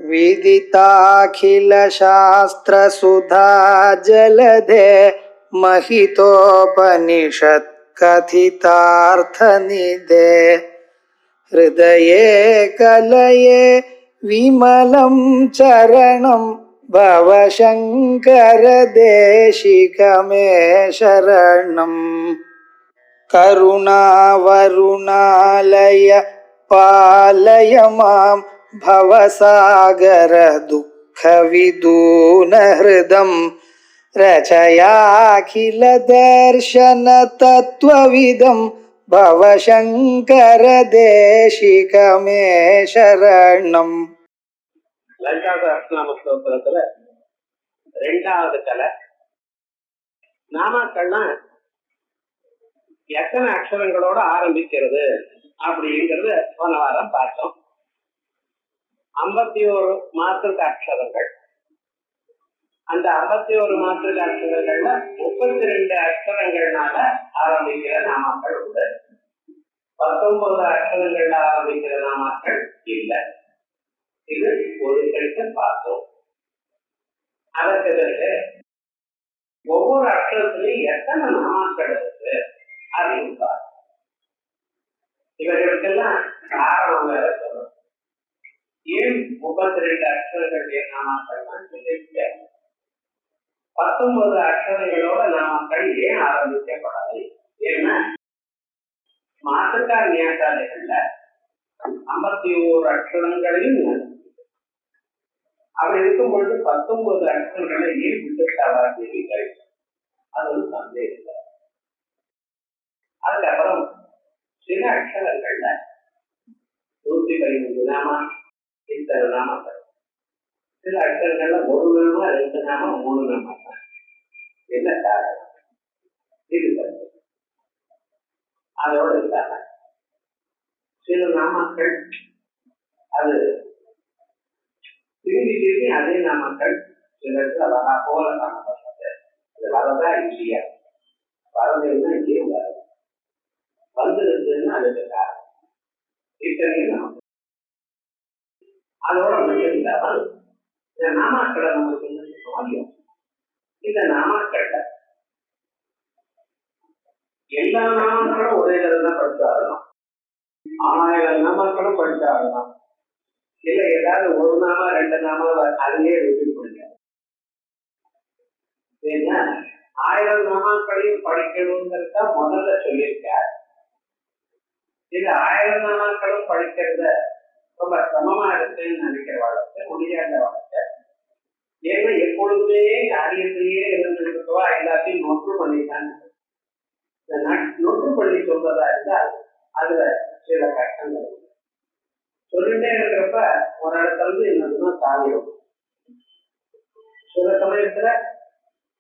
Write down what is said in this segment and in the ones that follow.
विदिताखिलशास्त्रसुधा जलधे महितोपनिषत् कथितार्थनिधे हृदये कलये विमलं चरणं भवशङ्कर देशिकमे शरणम् करुणावरुणालय पालय मां भवसागर दुःखविदूनहृदं रचयाखिल दर्शन तत्त्वविदं भवशङ्कर देशिकमे शरणम्. லலிதா சஹஸ்ரநாம ஸ்தோத்திரத்துல ரெண்டாவது கலை நாமாக்கள்னா எத்தனை அக்ஷரங்களோட ஆரம்பிக்கிறது அப்படிங்கிறது போன வாரம் பார்த்தோம். 51 மாத்திருக்க அக்ஷரங்கள். அந்த 51 மாத்திருக்க அக்ஷரங்கள்ல 32 அக்ஷரங்கள்னால ஆரம்பிக்கிற நாமாக்கள் உண்டு. 19 அக்ஷரங்கள்ல ஆரம்பிக்கிற நாமாக்கள் இல்லை. இது ஒரு கருத்தை பார்த்தோம். அதற்கு பிறகு ஒவ்வொரு அக்ஷரத்திலையும் எத்தனை நாமாக்கள் இருக்கு அப்படின்னு பார்த்தோம். இவர்களுக்கெல்லாம் காரணம் வேற சொல்லணும். ஏன் 32 அக்ஷரங்கள் நாமாக்கள் சொல்லியிருக்கேன். 19 அக்ஷரங்களோட நாமாக்கள் ஏன் ஆரம்பிக்கப்படாது? ஏன்னா மாத்திருக்கா நியாசாலைகள்ல 51 அக்ஷரங்களையும் அப்படி இருக்கும் பொழுது 19 அக்ஷரங்களை ஏன் விட்டுவிட்டார்கள்? அது ஒரு சந்தேகம். அதுக்கப்புறம் சில அக்ஷரங்கள்ல 113 நாமா, இத்தனை நாமங்கள். சில அக்ஷரங்கள்ல 1 நாமா, 2 நாமா, 3 நாமா. என்ன காரணம்? இது அதோட இல்லாம சில நாமாக்கள் அது திரும்பி திரும்பி அதே நாமாக்கள் சில இடத்துல வரா போல காணப்பட்டது. அது வரதா இல்லையா? வரலைன்னா ஏன் வர வந்திருந்ததுன்னா அதுக்கு காரணம் இத்தனையும் நாம அதோட மட்டும் இல்லாமல் இந்த நாமாக்களை நமக்கு வாங்கியும் இந்த நாமாக்கள்ல எல்லா நாமாக்களும் ஒரே தான் படிச்சாடலாம். 1000 நாமாக்களும் படிச்சாடலாம். இல்ல ஏதாவது 1 நாமா 2 நாமா அதையே ரிப்பீட் பண்ணிக்கலாம். ஏன்னா 1000 நாமாக்களையும் படிக்கணுங்கிறத முதல்ல சொல்லியிருக்கார். இது 1000 நாமாக்களும் படிக்கிறத ரொம்ப சமமா இருக்குன்னு நினைக்கிற வாழ்க்கை முடியாத வாழ்க்கை. ஏன்னா எப்பொழுதுமே காரியத்திலேயே இருந்திருக்கவா எல்லாத்தையும் நொற்று பண்ணிட்டாங்க. நொற்று பண்ணி சொல்றதா இருந்தால் அதுல சில கஷ்டங்கள் சொல்லிட்டே இருக்கிறப்ப ஒரு இடத்துல இருந்து என்னதுன்னா தாவிடும். சில சமயத்துல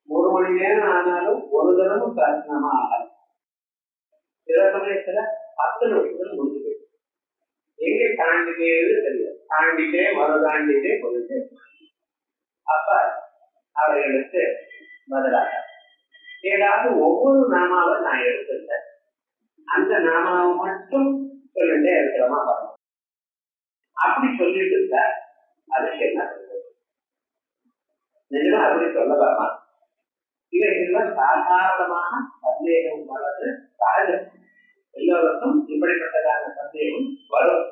1 மணி நேரம் ஆனாலும் ஒரு தினமும் தரிசனமா ஆகலாம். சில சமயத்துல 10 நிமிஷத்துல முடிஞ்சு போயிடும். எங்க தாண்டிட்டேன்னு தெரியும். தாண்டிட்டே மறுதாண்டிட்டே போயிட்டு அப்ப அவைகளுக்கு பதிலாக ஏதாவது ஒவ்வொரு நாமாவை நான் எடுத்துட்டேன். அந்த நாமாவை மட்டும் சொல்லிட்டே இருக்கிறமா வரணும். அப்படி சொல்லிட்டு இருக்க அதுக்கு என்ன சொல்றது? நிஜமா அப்படி சொல்லலாமா? இவைகள்லாம் சாதாரணமான சந்தேகம் வளர்ந்து சகஜம். எல்லோருக்கும் இப்படிப்பட்டதான சந்தேகம் வரும்.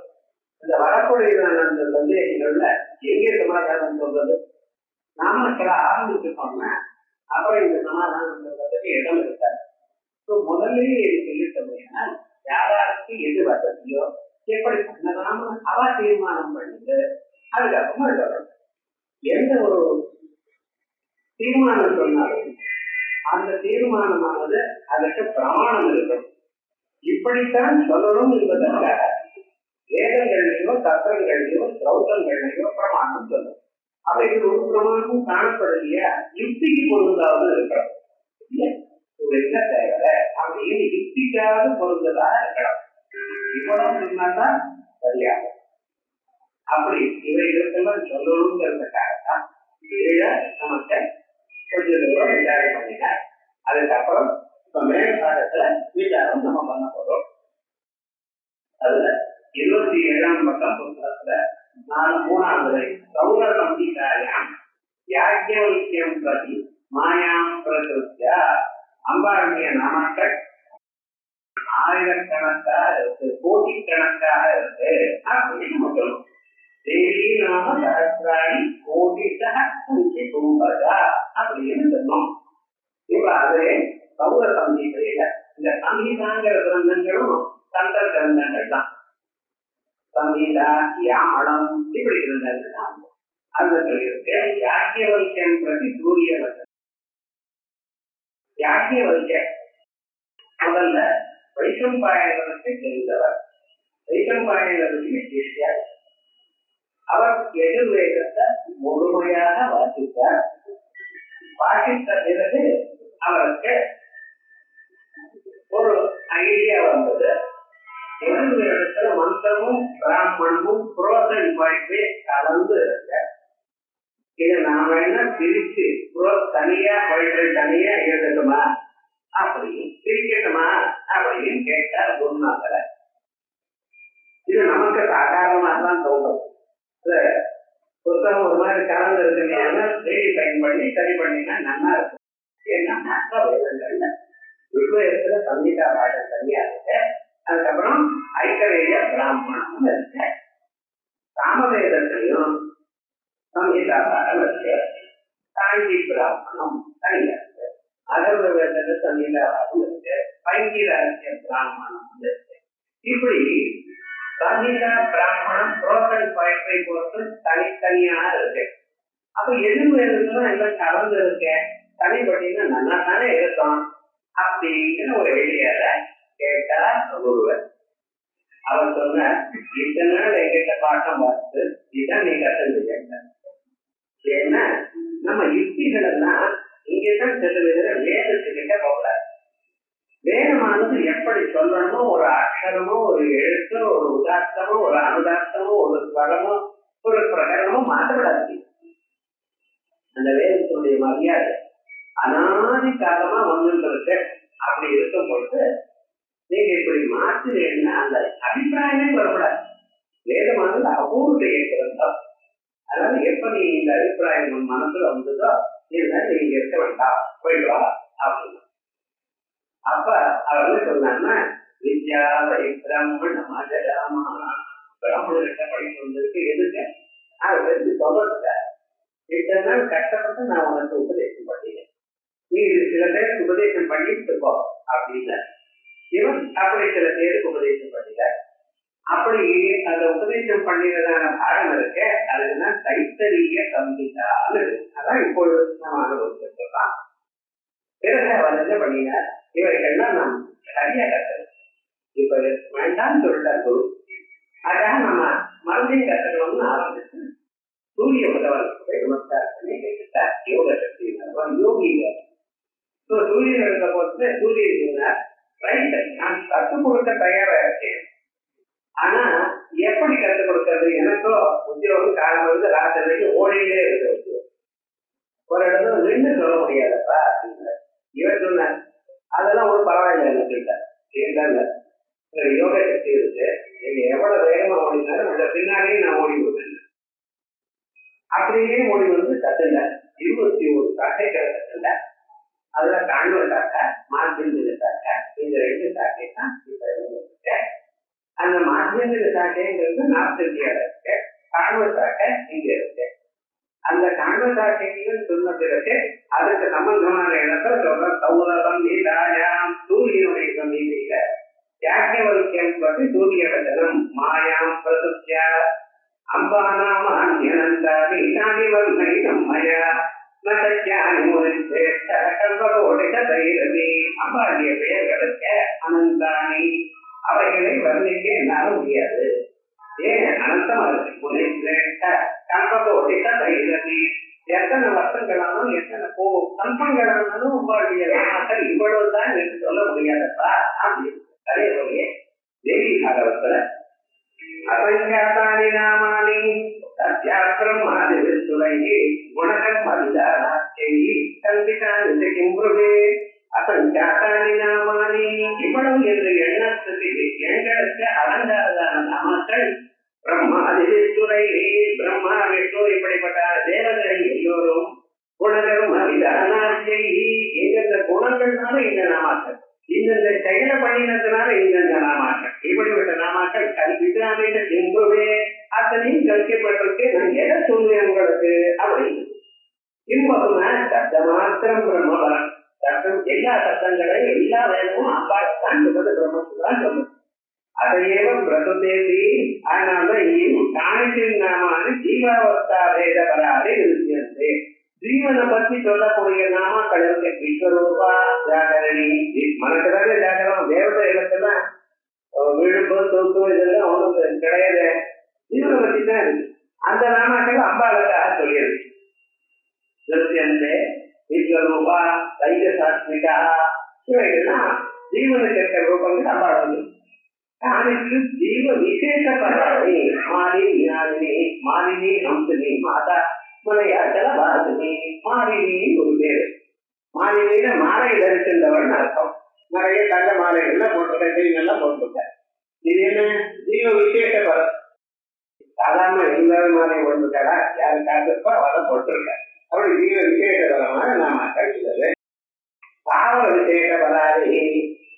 இந்த வரக்கூடியதான அந்த சந்தேகங்கள்ல எங்கே சமாதானம் சொல்றது? நாமக்களை ஆரம்பிச்சுட்டோம்னா அப்புறம் இந்த சமாதானம் சொல்றதுக்கு இடம் இருக்காது. முதல்லயே சொல்லிட்டோம்னா யாராருக்கு எது வசதியோ எப்படி பண்ணலாம்னு அவ தீர்மானம் பண்ணிட்டு அதுக்கப்புறமா சொல்லணும். எந்த ஒரு தீர்மானம் சொன்னாலும் அந்த தீர்மானமானது அதற்கு பிரமாணம் இருக்கணும். இப்படித்தான் சொல்லணும் என்பதற்காக வேதங்கள்லையோ தத்திரங்கள்லையோ ஸ்ரௌதங்கள்லையோ பிரமாணம் சொல்லணும். அவைகள் ஒரு பிரமாணமும் காணப்படலையா? யுக்திக்கு பொருந்தாவது இருக்கணும். என்ன தேவை அப்படின்னு யுக்திக்காவது பொருந்ததாக இருக்கணும். இவ்வளவு சொன்னாதான் சரியாகும். அப்படி இவைகளுக்கெல்லாம் சொல்லணுங்கிறதுக்காகத்தான் நமக்கு கொஞ்சம் தூரம் விசாரம் பண்ணின. அதுக்கப்புறம் இப்ப மேல்பாடத்துல விசாரம் நம்ம பண்ண போறோம். அதுல 27ஆம் பக்கம் புத்தகத்துல 3ஆவது சௌரசம்ஹிதாயாம் யாஜ்ஞவல்க்யம் பிரதி மாயாம் பிரகிருத்ய அம்பாளுடைய நாமக்கள் ஆயிரக்கணக்காக இருக்கு, கோடிக்கணக்காக இருக்கு அப்படின்னு சொல்லணும். தேவி நாம சஹஸ்ராணி கோடிசக சங்கி கும்பதா அப்படின்னு சொன்னோம். இப்ப அது சௌர சம்ஹிதையில இந்த சம்ஹிதாங்கிற கிரந்தங்களும் சந்த கிரந்தங்கள் தான். சம்ஹிதா, யாமளம் இப்படி கிரந்தங்கள் தான். அந்த சொல்லியிருக்கு யாஜ்ஞவல்க்யம் பிரதி சூரியவசன். யாஜ்ஞவல்க்யர் முதல்ல வைசம்பாயனருக்கு தெரிந்தவர், வைசம்பாயனருக்கு சிஷ்யர். அவர் எதிர்வேதத்தை முழுமையாக வாசித்தார். வாசித்த பிறகு அவருக்கு ஒரு ஐடியா வந்தது. எதிர்வேதத்துல மந்திரமும் பிராமணமும் புரோசன் வாய்ப்பே கலந்து இருக்க, இதை நாம என்ன பிரிச்சு தனியா பயிற்று தனியா எழுதணுமா அப்படின்னு பிரிக்கணுமா அப்படின்னு கேட்டார் குருநாதர. இது நமக்கு சாதாரணமாக தான் தோணும். புத்தகம் ஒரு மாதிரி கலந்து இருக்குன்னா தேடி பயன் பண்ணி சரி பண்ணினா நல்லா இருக்கும். ஏன்னா மற்ற வேதங்கள்ல ருக்வேதத்துல சம்ஹிதா பாடம் தனியா இருக்கு, அதுக்கப்புறம் ஐக்கரேய பிராமணம் இருக்கு, சாமவேதத்திலையும் சம்ஹிதா பாடம் இருக்கு, காஞ்சி பிராமணம் தனியா இருக்கு, அதர்வ வேதத்துல சம்ஹிதா பாடம் இருக்கு, பைங்கிராசிய பிராமணம் இருக்கு. இப்படி சம்ஹிதா பிராமணம் புரோசன் பயிற்றை பொறுத்து தனித்தனியாக இருக்கு. அப்ப எதிர்வேதத்துல எல்லாம் கலந்து இருக்க தனிப்பட்டீங்கன்னா நல்லா தானே இருக்கும் அப்படின்னு ஒரு ஐடியால கேட்டார் ஒருவர். அவர் சொன்ன இத்தனை நாள் எங்கிட்ட பாட்டம் பார்த்து இதான் நீ கற்றுக்க. ஏன்னா நம்ம யுக்திகள் எல்லாம் இங்கதான் சில வேதத்துக்கிட்ட போகக்கூடாது. வேதமானது எப்படி சொல்லணுமோ, ஒரு அக்ஷரமோ ஒரு எழுத்தோ ஒரு உதார்த்தமோ ஒரு அனுதார்த்தமோ ஒரு ஸ்வரமோ ஒரு பிரகரணமோ மாற்றப்படாது. அந்த வேதத்தினுடைய மரியாதை அனாதி காலமா வந்துருக்கு. அப்படி இருக்கும் பொழுது நீங்க இப்படி மாற்றுறீங்கன்னா அந்த அபிப்பிராயமே வரக்கூடாது. வேதமானது அபூர்வடைய கிரந்தம். அதனால எப்படி இந்த அபிப்பிராயம் உன் மனசுல வந்ததோ இல்லை நீங்க இருக்க வேண்டாம், போயிடுவா அப்படின்னு. அப்ப அவர் சொன்னாங்கன்னா வித்யா வை பிராமண பிராமணர்கிட்ட படிக்க வந்திருக்கு. எதுக்கு அதை பற்றி சொல்றதுக்க இத்தனை நாள் கஷ்டப்பட்டு நான் உனக்கு உபதேசம் பண்ணினேன், நீ இது சில பேருக்கு உபதேசம் பண்ணிட்டு போ அப்படின்னு. இவன் அப்படி சில பேருக்கு உபதேசம் பண்ணிட. அப்படி அந்த உபதேசம் பண்ணினதான பாடம் இருக்க, அதுதான் தைத்தரிய சம்ஹிதான்னு. அதான் இப்பொழுது நாம் அனுபவிச்சிருக்கலாம். பிறகு அவர் என்ன பண்ணினார், இவர்கள்லாம் நாம் சரியா கற்றுக்கணும். இப்ப வேண்டாம்னு சொல்லிட்டார் குரு. அதாக நம்ம மறுபடியும் கற்றுக்கணும்னு ஆரம்பிச்சு சூரிய முதல்வருக்கு நமஸ்கார் பண்ணி கேட்டுட்டார். யோக சக்தி யோகிங்க சூரியன் இருக்க போது சூரியன் சொன்னார், ரைட் நான் கற்றுக் கொடுக்க தயாரா இருக்கேன், ஆனா எப்படி கற்றுக் கொடுக்கறது? எனக்கோ உத்தியோகம் காலம் வந்து ராத்திரிக்கு ஓடிட்டே இருக்க உத்தியோகம், ஒரு இடத்துல நின்று சொல்ல முடியாதப்பா அப்படின்னு இவர் சொன்னார். அதெல்லாம் ஒரு பரவாயில்ல எனக்கு கேட்டாங்க. யோக சக்தி இருக்கு, நீங்க எவ்வளவு வேகமா ஓடினாலும் உங்க பின்னாடியே நான் ஓடி விட்டேன். அப்படியே ஓடி வந்து கத்துங்க 21 சாட்டைகளை கத்துங்க. அதுல காண்பர் சாட்டை மார்ஜின் சாட்டை இந்த 2 சாட்டை தான் இப்ப இருக்கு. அந்த மார்ஜின் சாட்டைங்கிறது 40 இருக்கு, காண்பர் சாட்டை இங்க இருக்கு. அந்த காண்பர் சாட்டைன்னு சொன்ன பிறகு அதுக்கு சம்பந்தமான இடத்துல சொல்ற சௌரவம் நீதாயாம் சூரியனுடைய சமீபையில யாஜ்ஞவல்க்யம் பற்றி சூரிய வச்சனம் மாயாம் பிரசுத்யா அம்பானாமான்யனந்தாதி சாதிவர்மை நம்மயா அம்பாண்டிய பெயர்களுக்கு அனந்தானி அவைகளை வர்ணிக்க என்னால முடியாது. ஏன் அனந்தமா இருக்கு? எத்தனை வருஷங்களாலும் எத்தனை கல்பங்களாலும் உங்களுடைய மக்கள் இவ்வளவுதான் என்று சொல்ல முடியாதப்பா அப்படின்னு அதே போல தேவி பாகவத்துல அசங்காதானி நாமானி சத்யாஸ்திரம் ஆதிவித்துறையே குணகம் மதிதாராட்சை கல்பிதானி கிம்புருவே அசங்காதானி நாமானி இவ்வளவு என்று எண்ணத்துக்கு எண்களுக்கு அலங்காரதான நாமக்கள் பிரம்மாதிவித்துறையே பிரம்மா விஷ்ணு இப்படி காரணமாக இந்த நாமாக்கள், இந்த செயலை பண்ணினதுனால இந்த நாமாக்கள், இப்படிப்பட்ட நாமாக்கள் கல்விதானே என்பவே அத்தனையும் கற்கப்பட்டிருக்கு. நான் எதை சொல்லுவேன் உங்களுக்கு அப்படின்னு இன்பகுனா சப்த மாத்திரம் பிரம்மபலம். சப்தம் எல்லா சப்தங்களையும் எல்லா வேதமும் அம்பாளைத்தான் சொல்றது, பிரம்மத்துதான் சொல்றது. அதையேவ பிரசுதேவி. அதனால காணிச்சின் நாமானு ஜீவாவஸ்தா பேத பராதே நிறுத்தியது. ஜீவனை பற்றி சொல்லக்கூடிய நாமாக்கள் இருக்கு. விஸ்வரூபா ஜாகரணி, மனசுதானே ஜாகரம். தேவதைகளுக்கெல்லாம் விழுப்பு தொகுப்பு இதெல்லாம் ஒன்றும் கிடையாது, ஜீவனை பற்றி தான் இருக்கு. அந்த நாமாக்கள் அம்பாளுக்காக சொல்லியது. விஸ்வரூபா தைஜசாத்மிகா இவைகள்லாம் ஜீவனுக்கு இருக்கிற ரூபங்கள் அம்பாள். காணிக்கு ஜீவ விசேஷ பராணி மாலினி யாழினி மாலினி அம்சினி மாதா மலையாச்சல பாரதினி. மாலினி ஒரு பேரு. மாலினியில மாலை தரிசின்றவன் அர்த்தம். நிறைய கண்ட மாலைகள்லாம் போட்டிருக்கெல்லாம் போட்டிருக்க. இது என்ன ஜீவ விசேஷ பரம். சாதாரண எல்லாரும் மாலை போட்டிருக்காடா, யாரு காத்திருப்போ அவதான் போட்டிருக்க. அப்படி ஜீவ விசேஷ பரமான நாம கழிச்சது. பாவ விசேஷ பராதி.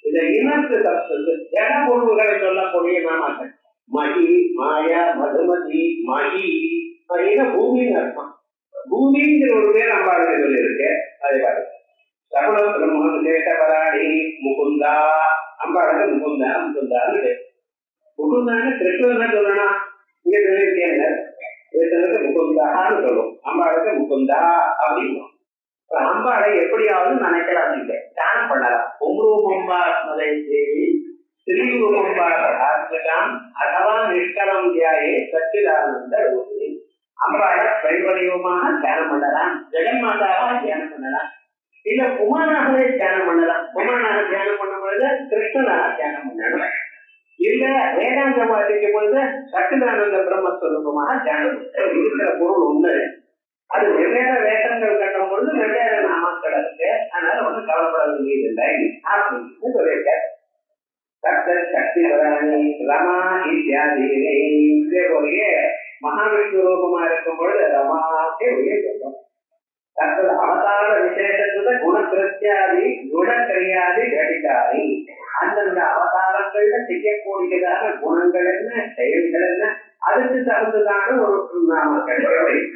இதை இனத்து தத்துவத்து ஜன பொருள்களை சொல்லக்கூடிய நாமாக்கள். மகி மாயா மதுமதி மகி மகின பூமின்னு அர்த்தம். பூமிங்கிற ஒரு பேர் அம்பாளுக்கு சொல்லி இருக்கு. அதே பாருங்க சகுல பிரம்ம விசேஷ பராணி முகுந்தா. அம்பாளுக்கு முகுந்தா முகுந்தான்னு பேர். முகுந்தான்னு கிருஷ்ணன் சொல்லணும். இங்க சொல்லியிருக்கேங்க முகுந்தான்னு சொல்லுவோம். அம்பாளுக்கு முகுந்தா அப்படின்னு. அம்பாளை எப்படியாவது நினைக்கலாம், தியானம் பண்ணலாம். உம்ரூபம்பாஸ்மதை தேவி ஸ்ரீரூபம்பாஸ்மிகாம் அதவா நிஷ்கலம் தியாயே சச்சிதானந்த ரூபி. அம்பாளை பெண்வடிவமாக தியானம் பண்ணலாம், ஜெகன்மாதாவா தியானம் பண்ணலாம், இல்ல குமாராகவே தியானம் பண்ணலாம். குமாராக தியானம் பண்ணும் பொழுது கிருஷ்ணனாக தியானம் பண்ணணும், இல்ல வேதாந்த வாசிக்கும் பொழுது சச்சிதானந்த பிரம்மஸ்வரூபமாக தியானம் இருக்கிற பொருள் ஒண்ணு. அது வெவ்வேறு வேஷங்கள் கட்டும் பொழுது வெவ்வேறு நாமக்கள் இருக்கு. அதனால ஒன்றும் கவலைப்பட வேண்டியதில்லை அப்படின்னு சொல்லியிருக்க. சப்த சக்தி வராணி ரமா இத்தியாதி. இதே போலயே மகாவிஷ்ணு ரூபமா இருக்கும் பொழுது ரமாக்கே உயர் சொல்லும். தற்போது அவதார விசேஷத்துல குணகிருத்தியாதி குணக்கிரியாதி கடிகாரி. அந்தந்த அவதாரங்கள்ல செய்யக்கூடியதான குணங்கள் என்ன, செயல்கள் என்ன, அதுக்கு தகுந்ததான ஒரு நாமக்கள்.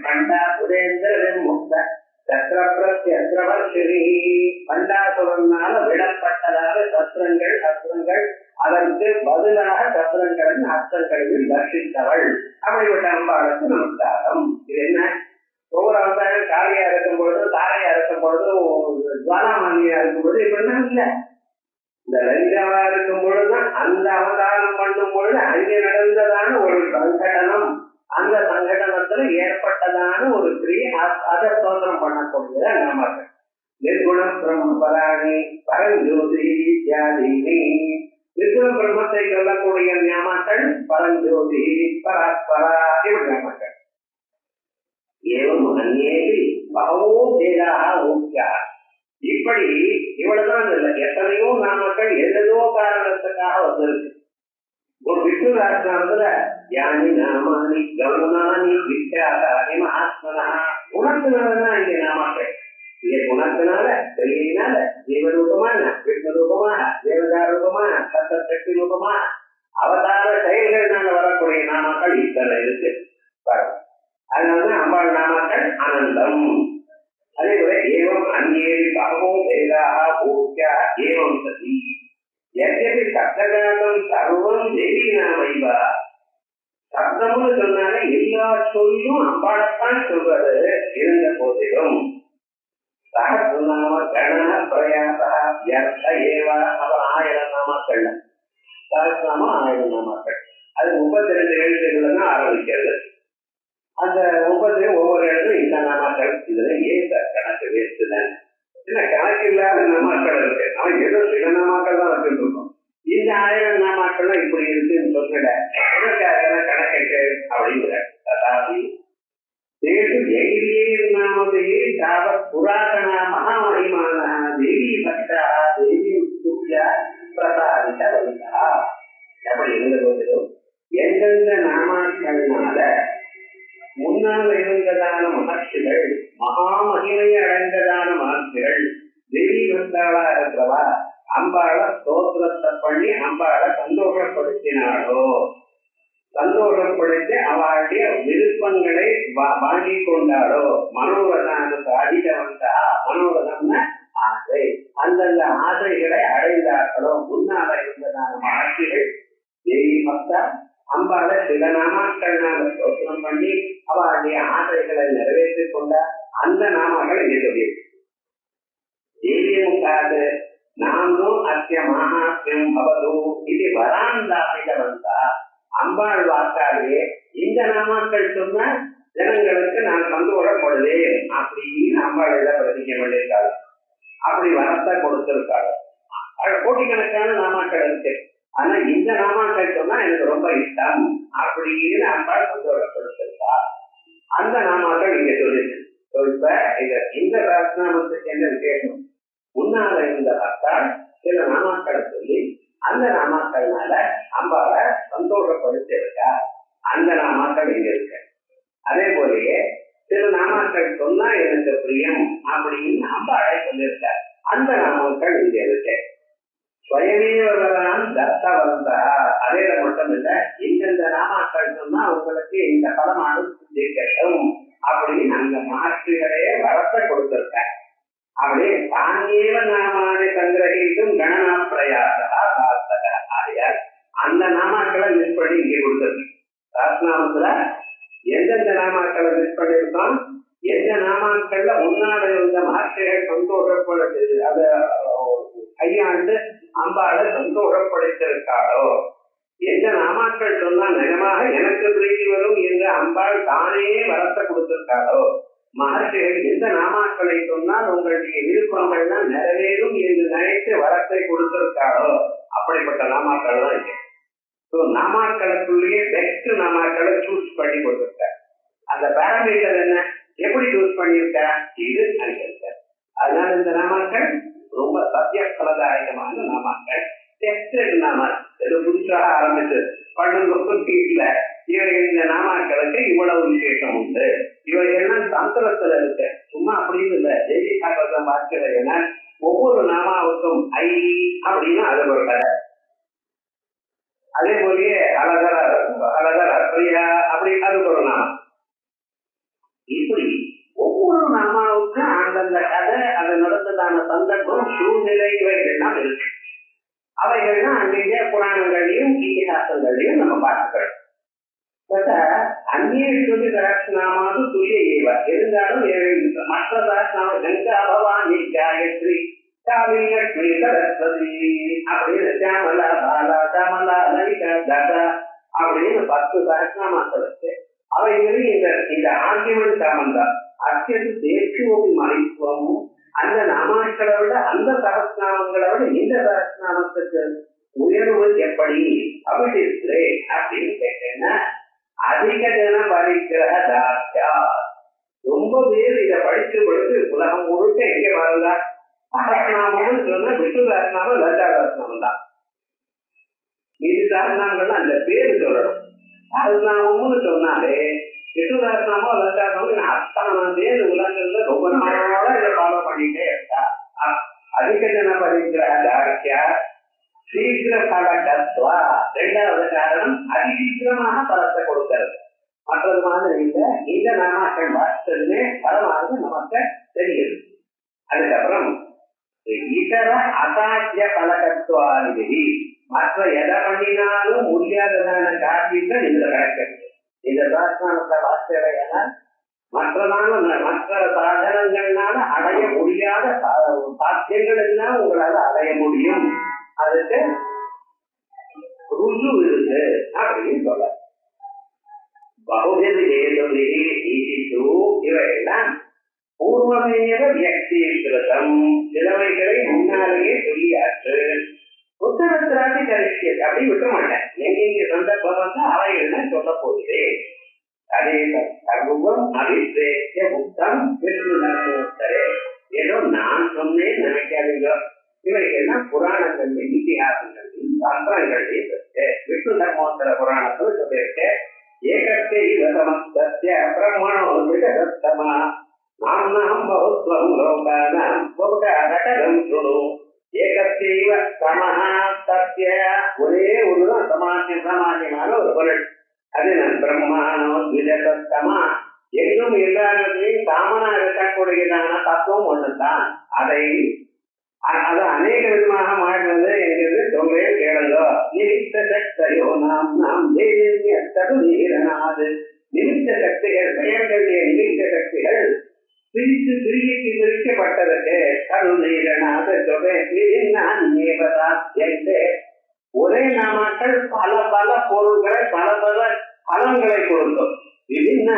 பண்டா சுரேந்திரன் முக்த சத்திரவர்ஷினி. பண்டாசுரனால விடப்பட்டதாக சத்திரங்கள் அஸ்திரங்கள், அதற்கு பதிலாக சத்திரங்களின் அஸ்திரங்களையும் தர்ஷித்தவள். அப்படிப்பட்ட அம்பாளுக்கு நமஸ்காரம். இது என்ன, ஒவ்வொரு அவதாரம் காளியா இருக்கும் பொழுது தாரையா இருக்கும் பொழுது ஜுவாலாமாலியா இருக்கும் பொழுது இப்படிலாம் இல்ல. இந்த லலிதாவா இருக்கும் பொழுதுதான் அந்த அவதாரம் பண்ணும் பொழுது அங்கே நடந்ததான ஒரு சங்கடனம், அந்த சங்கடனத்துல ஏற்பட்டதான ஒரு கிரியை, அதை ஸ்தோத்திரம் பண்ணக்கூடியதா நாமக்கள். நிர்குண பிரம்ம பராணி பரஞ்சோதி தியாதினி. நிர்குண பிரம்மத்தை சொல்லக்கூடிய நாமக்கள் பரஞ்சோதி பராஸ்பரா இப்படி நாமக்கள். ஏவம் அந்நேகி பகவோ பேராக ஊக்கியா. இப்படி இவ்வளவுதான் இல்லை, எத்தனையோ நாமக்கள் எதோ காரணத்துக்காக வந்திருக்கு. ஒரு விஷ்ணு ராஜ்நாமத்துல யானி நாமானி கவுனானி வித்யாசாரி மகாத்மனா. குணத்தினாலதான் இங்க நாமக்கள். இங்க குணத்தினால கிரியையினால ஜீவரூபமான விஷ்ணு ரூபமான தேவதா ரூபமான சப்த சக்தி ரூபமான அவதார செயல்கள்னால வரக்கூடிய நாமக்கள் இத்தனை இருக்கு. அதனாலதான் அம்பாள் நாமக்கள் அனந்தம். அதே போல ஏவம் அந்நேரி பகவோ வேதாக பூக்கியா ஏவம் சதி. எத்தனை சப்தகாலம் சர்வம் தேவி நாமைவா. சப்தம்னு சொன்னாலே எல்லா சொல்லும் அம்பாளைத்தான் சொல்றது. இருந்த போதிலும் சகசிரநாம கண பிரயாசா வியர்த்த ஏவா. அவர் 1000 நாமாக்கள். சகசிரநாமம் 1000 நாமாக்கள். அது 32 எழுத்துக்கள் தான் ஆரம்பிக்கிறது. அந்த 30 ஒவ்வொரு இடத்துல இந்த நாமாக்கள். இதுல ஏன் கணக்கு வேஸ்ட்டுதான், இல்ல கணக்கு இல்லாத நாமாக்கள் இருக்கு. அவன் ஏதோ சில நாமாக்கள் தான் வச்சுருக்கோம். இந்த 1000 நாமாக்கள் இப்படி இருக்குன்னு சொல்லிட கணக்கு அப்படிங்கிற ததாபி தேசு தைரியே நாமதையே தாவத் புராதன மகாமகிமான தேவி பக்தா தேவி சூர்யா பிரசாதித வலிதா. எப்படி இருந்த போதிலும் எந்தெந்த நாமாக்கள்னால முன்னால் இருந்ததான மகர்ஷிகள், மகாமகிமையை அடைந்ததான மகர்ஷிகள், தேவி பக்த பக்தாளா இருக்கிறவா அம்பாளை ஸ்தோத்திரத்தை பண்ணி அம்பாளை சந்தோஷப்படுத்தினாளோ, சந்தோஷப்படுத்தி அவளுடைய விருப்பங்களை வாங்கி கொண்டாளோ, மனோரதான சாதிதவந்தா, மனோரதம்னா ஆசை, அந்தந்த ஆசைகளை அடைந்தார்களோ, முன்னால இருந்ததான ஆசைகள் தேவி பக்தா அம்பாளை சில நாமாக்கள்னால ஸ்தோத்திரம் பண்ணி அவளுடைய ஆசைகளை நிறைவேற்றிக் கொண்டா அந்த நாமங்கள் இங்கே சொல்லியிருக்கு. தேவியமுக்காது நாமும் அத்திய மகாத்மியம் பவது இது வராந்தாபிதவந்தா, அம்பாள் வாக்காலே இந்த நாமாக்கள் சொன்ன ஜனங்களுக்கு நான் சந்தோஷப்படுவேன் அப்படின்னு அம்பாள் எல்லாம் பிரதிக்க வேண்டியிருக்காங்க. அப்படி வரத்தை கொடுத்திருக்காங்க. கோட்டிக்கணக்கான நாமாக்கள் இருக்கு. ஆனா இந்த நாமாக்கள் சொன்னா எனக்கு ரொம்ப இஷ்டம் அப்படின்னு அம்பாள் சந்தோஷப்படுத்திருக்கா. அந்த நாமாக்கள் இங்க சொல்லிருக்கு. இப்ப இந்த ராஜ்நாமத்துக்கு என்ன விசேஷம்? முன்னால இருந்த பக்தாள் சில நாமாக்களை சொல்லி அந்த நாமாக்கள்னால அம்பாளை சந்தோஷப்படுத்தி இருக்கா. அந்த நாமாக்கள் இங்க இருக்கு. அதே போலயே சில நாமாக்கள் சொன்னா எனக்கு பிரியம் அப்படின்னு அம்பாளை சொல்லியிருக்க. அந்த நாமாக்கள் இங்க இருக்கு. ஸ்வயமேவரான் தத்தவந்தா, அதே மட்டும் இல்ல, இந்தந்த நாமாக்கள் சொன்னா உங்களுக்கு இந்த பலமானது சித்திக்கட்டும் அப்படின்னு அந்த மாற்றுகளையே வரத்தை கொடுத்திருக்க. அப்படியே தாங்கேவ நாமானை சங்கிரகிக்கும் கணனா பிரயாசா சாஸ்தக ஆகையால் அந்த நாமாக்களை மிஸ் பண்ணி இங்கே கொடுத்துருக்கு. சாஸ்திரநாமத்துல எந்தெந்த நாமாக்களை மிஸ் பண்ணிருக்கோம், எந்த நாமாக்கள்ல முன்னாடி இருந்த மாற்றைகள் சந்தோஷப்படுது அத கையாண்டு அம்பாளை சந்தோஷப்படுத்திருக்காளோ, எந்த நாமாக்கள் சொன்னா நிஜமாக எனக்கு பிரீதி வரும் என்று அம்பாள் தானே வரத்தை கொடுத்திருக்காளோ, மகர்ஷிகள் எந்த நாமாக்களை சொன்னால் உங்களுடைய விருப்பங்கள்லாம் நிறைவேறும் என்று நினைத்து வரத்தை கொடுத்திருக்காளோ அப்படிப்பட்ட நாமாக்கள் தான் இருக்கு. நாமாக்களுக்குள்ளேயே பெஸ்ட் நாமாக்களை சூஸ் பண்ணி கொடுத்திருக்க. அந்த பேராமீட்டர் என்ன, எப்படி சூஸ் பண்ணியிருக்க, இது அங்க. அதனால இந்த நாமாக்கள் ரொம்ப சத்திய பலதாயகமான நாமாக்கள். டெஸ்டட் நாமாக்கள் இது புதுசாக ஆரம்பிச்சு பண்ணும் வீட்டுல இவைகள் இந்த நாமாக்களுக்கு இவ்வளவு விசேஷம் உண்டு. இவைகள்லாம் தந்திரத்துல இருக்கு, சும்மா அப்படின்னு இல்லை. தேவி பாகவதம் பார்க்கிறதுனா ஒவ்வொரு நாமாவுக்கும் ஐ அப்படின்னு அது ஒரு கதை. அதே போலயே அழகர் அப்ரியா அப்படி அதுக்கு ஒரு நாமம். இப்படி ஒவ்வொரு நாமாவுக்கும் அந்தந்த கதை, அது நடந்ததான சந்தர்ப்பம், சூழ்நிலை இவைகள்லாம் இருக்கு. அவைகள்லாம் அன்றைய புராணங்களையும் இதிகாசங்களையும் நம்ம பார்த்துக்கிறோம். அந்நிய சொல்லி சகஸ்நாமாவது துல்லிய ஏவ இருந்தாலும் மற்ற சகஸ்நாம கங்கா பவானி காயத்ரி காவியத்ரி சரஸ்வதி அப்படின்னு சாமலா பாலா கமலா லலிதா ததா அப்படின்னு 10 சகஸ்நாமங்கள் இருக்கு. அவைகளில் இந்த ஆர்கியமெண்ட் சாமந்தான் அத்தியது தேசியோபி மலைத்துவமும் அந்த நாமாக்களை விட அந்த சகஸ்நாமங்களை விட இந்த சகஸ்நாமத்துக்கு உயர்வு எப்படி அப்படி இருக்கு அப்படின்னு கேட்டேன்னா, அதிக ஜனம் படிக்கிற தாத்தா ரொம்ப பேர் இதை படிச்சு உலகம் முழுக்க எங்க வரல சகஸ்நாமம்னு சொன்னா விஷ்ணு சகஸ்நாமம் லலிதா சகஸ்நாமம் தான். மீது சகஸ்நாமங்கள்லாம் அந்த பேரு சொல்லணும். சகஸ்நாமம்னு சொன்னாலே விஷ்ணு சகஸ்நாமம் லலிதா சகஸ்நாமம் அத்தனை பேர் உலகங்கள்ல ரொம்ப நாளோட இதை ஃபாலோ பண்ணிட்டே இருக்கா. அதிக ஜனம் படிக்கிற தாத்தியா சீக்கிர பலகத்வா, இரண்டாவது காரணம் அதிசீக்கிரமாக பலத்தை கொடுக்கிறது. மற்றது மாதிரி இல்லை, இந்த நாமாக்கள் வாசல்லே பலமானது நமக்கு தெரியுது. அதுக்கப்புறம் இதர அசாத்திய பலகத்வாதிபதி, மற்ற எதை பண்ணினாலும் முடியாததான காரியங்கள் இதுல கிடைக்கிறது. இந்த சாஸ்திரத்தை வாசியடையால மற்ற சாதனங்கள்னால அடைய முடியாத சாத்தியங்கள் எல்லாம் உங்களால அடைய முடியும். அதுக்கு ருசு இருக்கு அப்படின்னு சொல்ல. பகுதி இவையெல்லாம் பூர்வமேவ வியக்தீகிருதம், சிலவைகளை முன்னாலேயே சொல்லியாற்று. உத்தரத்திராதி கரிஷ்யத்தை அப்படி விட்ட மாட்டேன். எங்க சந்தர்ப்பம் வந்து அவைகள் சொல்ல போகிறேன். அதே சர்வம் அபிஷேக புத்தம் விஷ்ணுனே, ஏதோ நான் சொன்னேன் நினைக்காதீங்க. இவைகள்லாம் புராணங்கள் இதிகாசங்கள் சாஸ்திரங்கள்லையும் இருக்கு. விஷ்ணு தர்மோத்தர புராணத்துல சொல்லியிருக்க. ஏகத்தே பிரம்மணோமா நாம்னாம் பௌத்வம் லோகானாம் பௌகாரகரம் சுணு ஏகத்தைவ சமஹா சத்ய. ஒரே ஒருதான் சமானியமான ஒரு பொருள். அது நம் பிரம்மானோ விதசத்தமா. எங்கும் எல்லாருடையும் காமனா இருக்கக்கூடியதான தத்துவம் ஒண்ணுதான். அதை அநேக விதமாக மாறுவது என்கிறது சொல்றேன் கேளுங்கோ. நிமித்த சக்தியோ நாம் நீரனாது. நிமித்த சக்திகள் பெயர்களுடைய நிமித்த சக்திகள் பிரிக்கப்பட்டதற்கு கருநீரனாக சொல்றேன். நான் என்று ஒரே நாமாக்கள் பல பல பொருள்களை பல பல பலன்களை கொடுக்கும். விபின்ன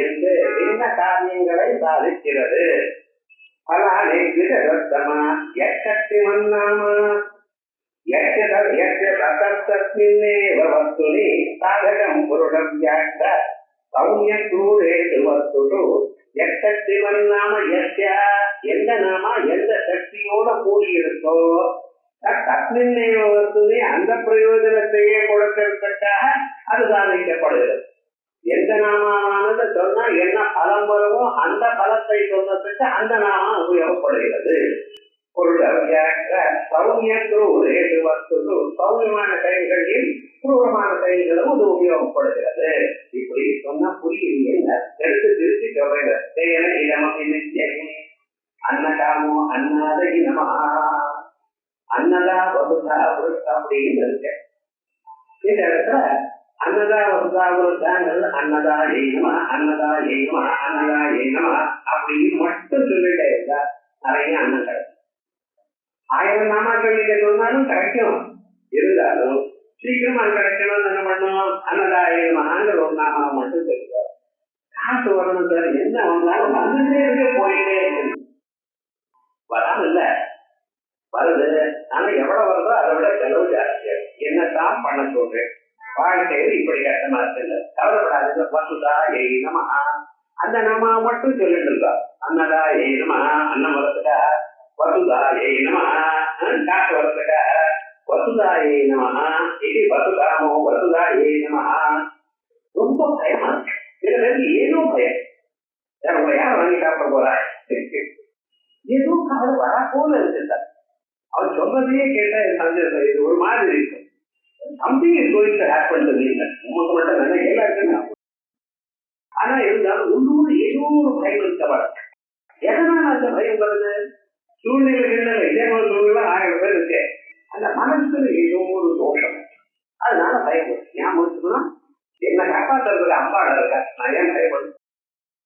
என்று பின்ன காரியங்களை சாதிக்கிறது. பலானே விதரத்தமா எக்கத்தி மன்னாமா யத்தஸ்மின்னேவ வஸ்துனி சாதகம் புருடம் வியாக்த சௌமிய தூரேஷு வஸ்துடு எக்கத்தி மன்னாம எந்த நாமா எந்த சக்தியோட கூடியிருக்கோ தஸ்மின்னேவ வஸ்துனி அந்த பிரயோஜனத்தையே கொடுக்கிறதுக்காக அது சாதிக்கப்படுகிறது. எந்த நாமானது சொன்னா என்ன பலம் வருமோ அந்த பலத்தை சொன்னதுக்கு அந்த நாமா உபயோகப்படுகிறது. சௌமியமான கைகளில் குரூரமான கைகளும் அது உபயோகப்படுகிறது. இப்படி சொன்னா புரியலையே, எடுத்து திருச்சி சொல்றேன். அன்னகாமோ அன்னாத இனமா அன்னதா வகுதா அப்படின்னு இருக்க. இந்த இடத்துல அன்னதா வகுதாங்கள் அன்னதா ஏனமா அன்னதா ஏனமா அன்னதா ஏனமா அப்படின்னு மட்டும் சொல்லிட்டே இருந்தா நிறைய அன்னம் கிடைக்கும். 1000 நாமாக்கள் நீங்க சொன்னாலும் கிடைக்கும். இருந்தாலும் சீக்கிரமா கிடைக்கணும் என்ன பண்ணும்? அன்னதா ஏனமாங்கிற ஒரு நாமா மட்டும் சொல்லுவோம். காசு வரணும் சார், என்ன வந்தாலும் வந்துட்டே இருக்க போயிட்டே இருக்கு. வராம இல்ல வருது. ஆனா எவ்வளவு வருதோ அதை விட செலவு ஜாஸ்தியா என்னத்தான் பண்ண சொல்றேன். வாழ்க்கையில் இப்படி கஷ்டமா இருக்கு. கவலைப்படாது. வசுதா ஏனமா அந்த நாமா மட்டும் சொல்லிட்டு இருக்கா. அன்னதா ஏனமா அன்னம் வரத்துக்கா வசுதா ஏனமா காசு வரத்துக்கா வசுதா ஏனமா இது வசுதாமோ வசுதா ஏனமா. ரொம்ப பயமா இருக்கு. இதுல இருந்து ஏதோ பயம். உங்களை யார் வாங்கி சாப்பிட போறா ஏதோ கவலை வரா போல இருக்கு சார். அவர் சொன்னதையே கேட்டா இது ஒரு மாதிரி இருக்கும். Something is going to happen to me. உங்களுக்கு மட்டும் வேணா எல்லாருக்குமே. ஆனா இருந்தாலும் உள்ளூர் ஏதோ ஒரு பயம் இருக்கவர். எதனால அந்த பயம் வருது? சூழ்நிலைகள் இதே ஒரு சூழ்நிலை 1000 பேர் இருக்கு. அந்த மனசுல ஏதோ ஒரு தோஷம், அதனால பயம் வரும். ஏன் முடிச்சுக்கணும்? என்ன காப்பாற்றுறதுக்கு அம்பாட இருக்க, நான் ஏன் பயப்படும்?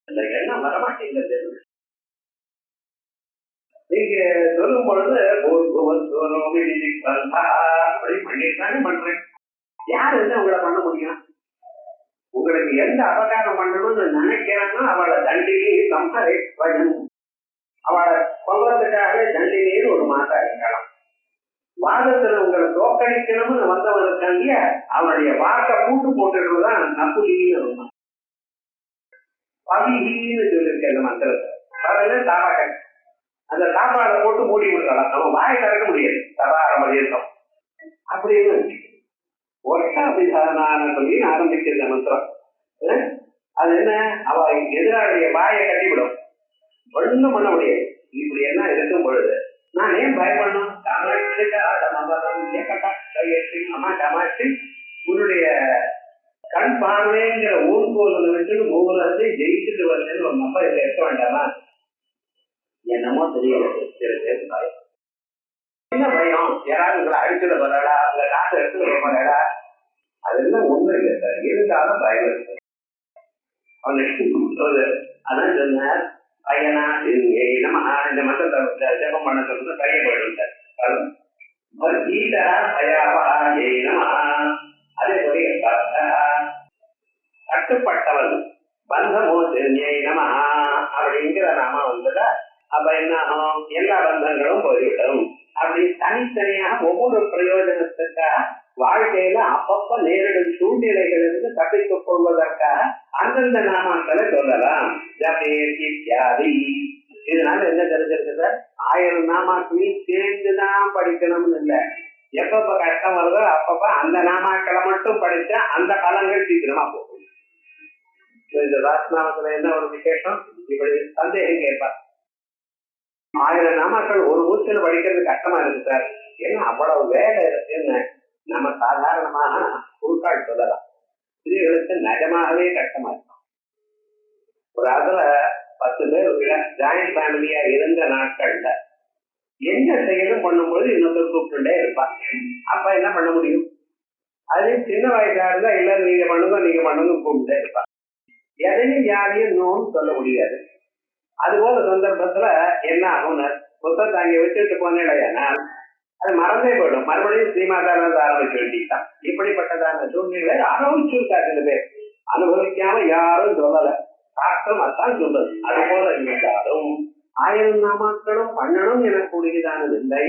அந்த எண்ணம் வரமாட்டேங்கிறது. நீங்க சொல்லும் பொழுது அப்படி பண்ணிட்டாங்க பண்றேன். யாரு உங்களை பண்ண முடியும்? உங்களுக்கு எந்த அபகாரம் பண்ணணும்னு நினைக்கிறான்னா அவளை தண்டினி சம்ஹரை பயம். அவளை சொல்றதுக்காகவே தண்டினின்னு ஒரு மாதா இருக்கலாம். வாதத்துல உங்களை தோக்கடிக்கணும்னு வந்தவன் இருக்காங்க, அவனுடைய வாக்க கூட்டு போட்டுதான் நப்புலின்னு இருக்கும். பவின்னு சொல்லியிருக்க அந்த மந்திரத்தை வரல தாபாக்க அந்த சாப்பாடை போட்டு மூடி விடலாம். நம்ம வாயை திறக்க முடியாது. சதாரம் இருக்கும் அப்படின்னு ஒட்டாபிதான சொல்லி ஆரம்பிக்கிற மந்திரம். அது என்ன? அவ எதிராளிய வாயை கட்டிவிடும். ஒண்ணும் பண்ண முடியாது. இப்படி எல்லாம் இருக்கும் பொழுது நான் ஏன் பயப்படணும்? உன்னுடைய கண் பார்வைங்கிற ஊர்கோலை வச்சு ஒவ்வொரு ஜெயிச்சுட்டு வருதுன்னு ஒரு நம்பர் இதை இருக்க வேண்டாமா? என்னமோ தெரியல. பயம் என்ன பயம்? யாராவது உங்களை அடிச்சுட வரடா, உங்க காசை எடுத்துட வரடா, அதெல்லாம் ஒண்ணு இல்லை சார். இருந்தாலும் பயம் இருக்கு. அதான் சொன்னார் பையனா நம்ம இந்த மந்திரத்தை ஜபம் பண்ண சொல்றது பைய போயிடும் சார். கீதா பயாவா ஏனமா அதே போல கட்டுப்பட்டவன் பந்தமோ தெரிஞ்சமா அப்படிங்கிற நாம வந்ததா. அப்ப என்ன ஆகும்? எல்லா பந்தங்களும் போய்விடும். அப்படி தனித்தனியாக ஒவ்வொரு பிரயோஜனத்துக்காக வாழ்க்கையில அப்பப்ப நேரிடும் சூழ்நிலைகளிலிருந்து தப்பித்துக் கொள்வதற்காக அந்தந்த நாமாக்களை சொல்லலாம். ஜபேதி. இதனால என்ன தெரிஞ்சிருக்கு சார்? 1000 நாமாக்களையும் சேர்ந்துதான் படிக்கணும்னு இல்லை. எப்பப்ப கஷ்டம் வருதோ அப்பப்ப அந்த நாமாக்களை மட்டும் படிச்சா அந்த பலன்கள் சீக்கிரமா போகும். இந்த ராஸ்நாமத்துல என்ன ஒரு விசேஷம்? இப்படி சந்தேகம் கேட்பார். 1000 நாமாக்கள் ஒரு மூச்சில் படிக்கிறது கஷ்டமா இருக்கு சார், ஏன்னா அவ்வளவு வேலை இருக்குன்னு நம்ம சாதாரணமாக குறுக்கால் சொல்லலாம். ஸ்திரீகளுக்கு நிஜமாகவே கஷ்டமா இருக்கும். ஒரு அதுல 10 பேர் ஜாயிண்ட் ஃபேமிலியா இருந்த நாட்கள்ல என்ன செய்யணும் பண்ணும்போது இன்னொருத்தர் கூப்பிட்டுட்டே இருப்பான். அப்ப என்ன பண்ண முடியும்? அது சின்ன வயசா இருந்தா எல்லாரும் நீங்க பண்ணுங்க கூப்பிட்டே இருப்பான். எதையும் யாரையும் நோன்னு சொல்ல முடியாது. அதுபோல சந்தர்ப்பத்துல என்ன ஆகும், புத்தகத்தை அங்கே வச்சுட்டு போனேன்னா அது மறந்தே போயிடும். மறுபடியும் ஸ்ரீமாதால ஆரம்பிக்க வேண்டியதுதான். இப்படிப்பட்டதான சூழ்நிலை அனுபவிச்சிருக்கா சில பேர். அனுபவிக்காம யாரும் சொல்லல, சாஸ்திரம் அதான் சொல்றது. அது போல இருந்தாலும் 1000 நாமாக்களும் பண்ணணும் எனக்கூடியதானது இல்லை.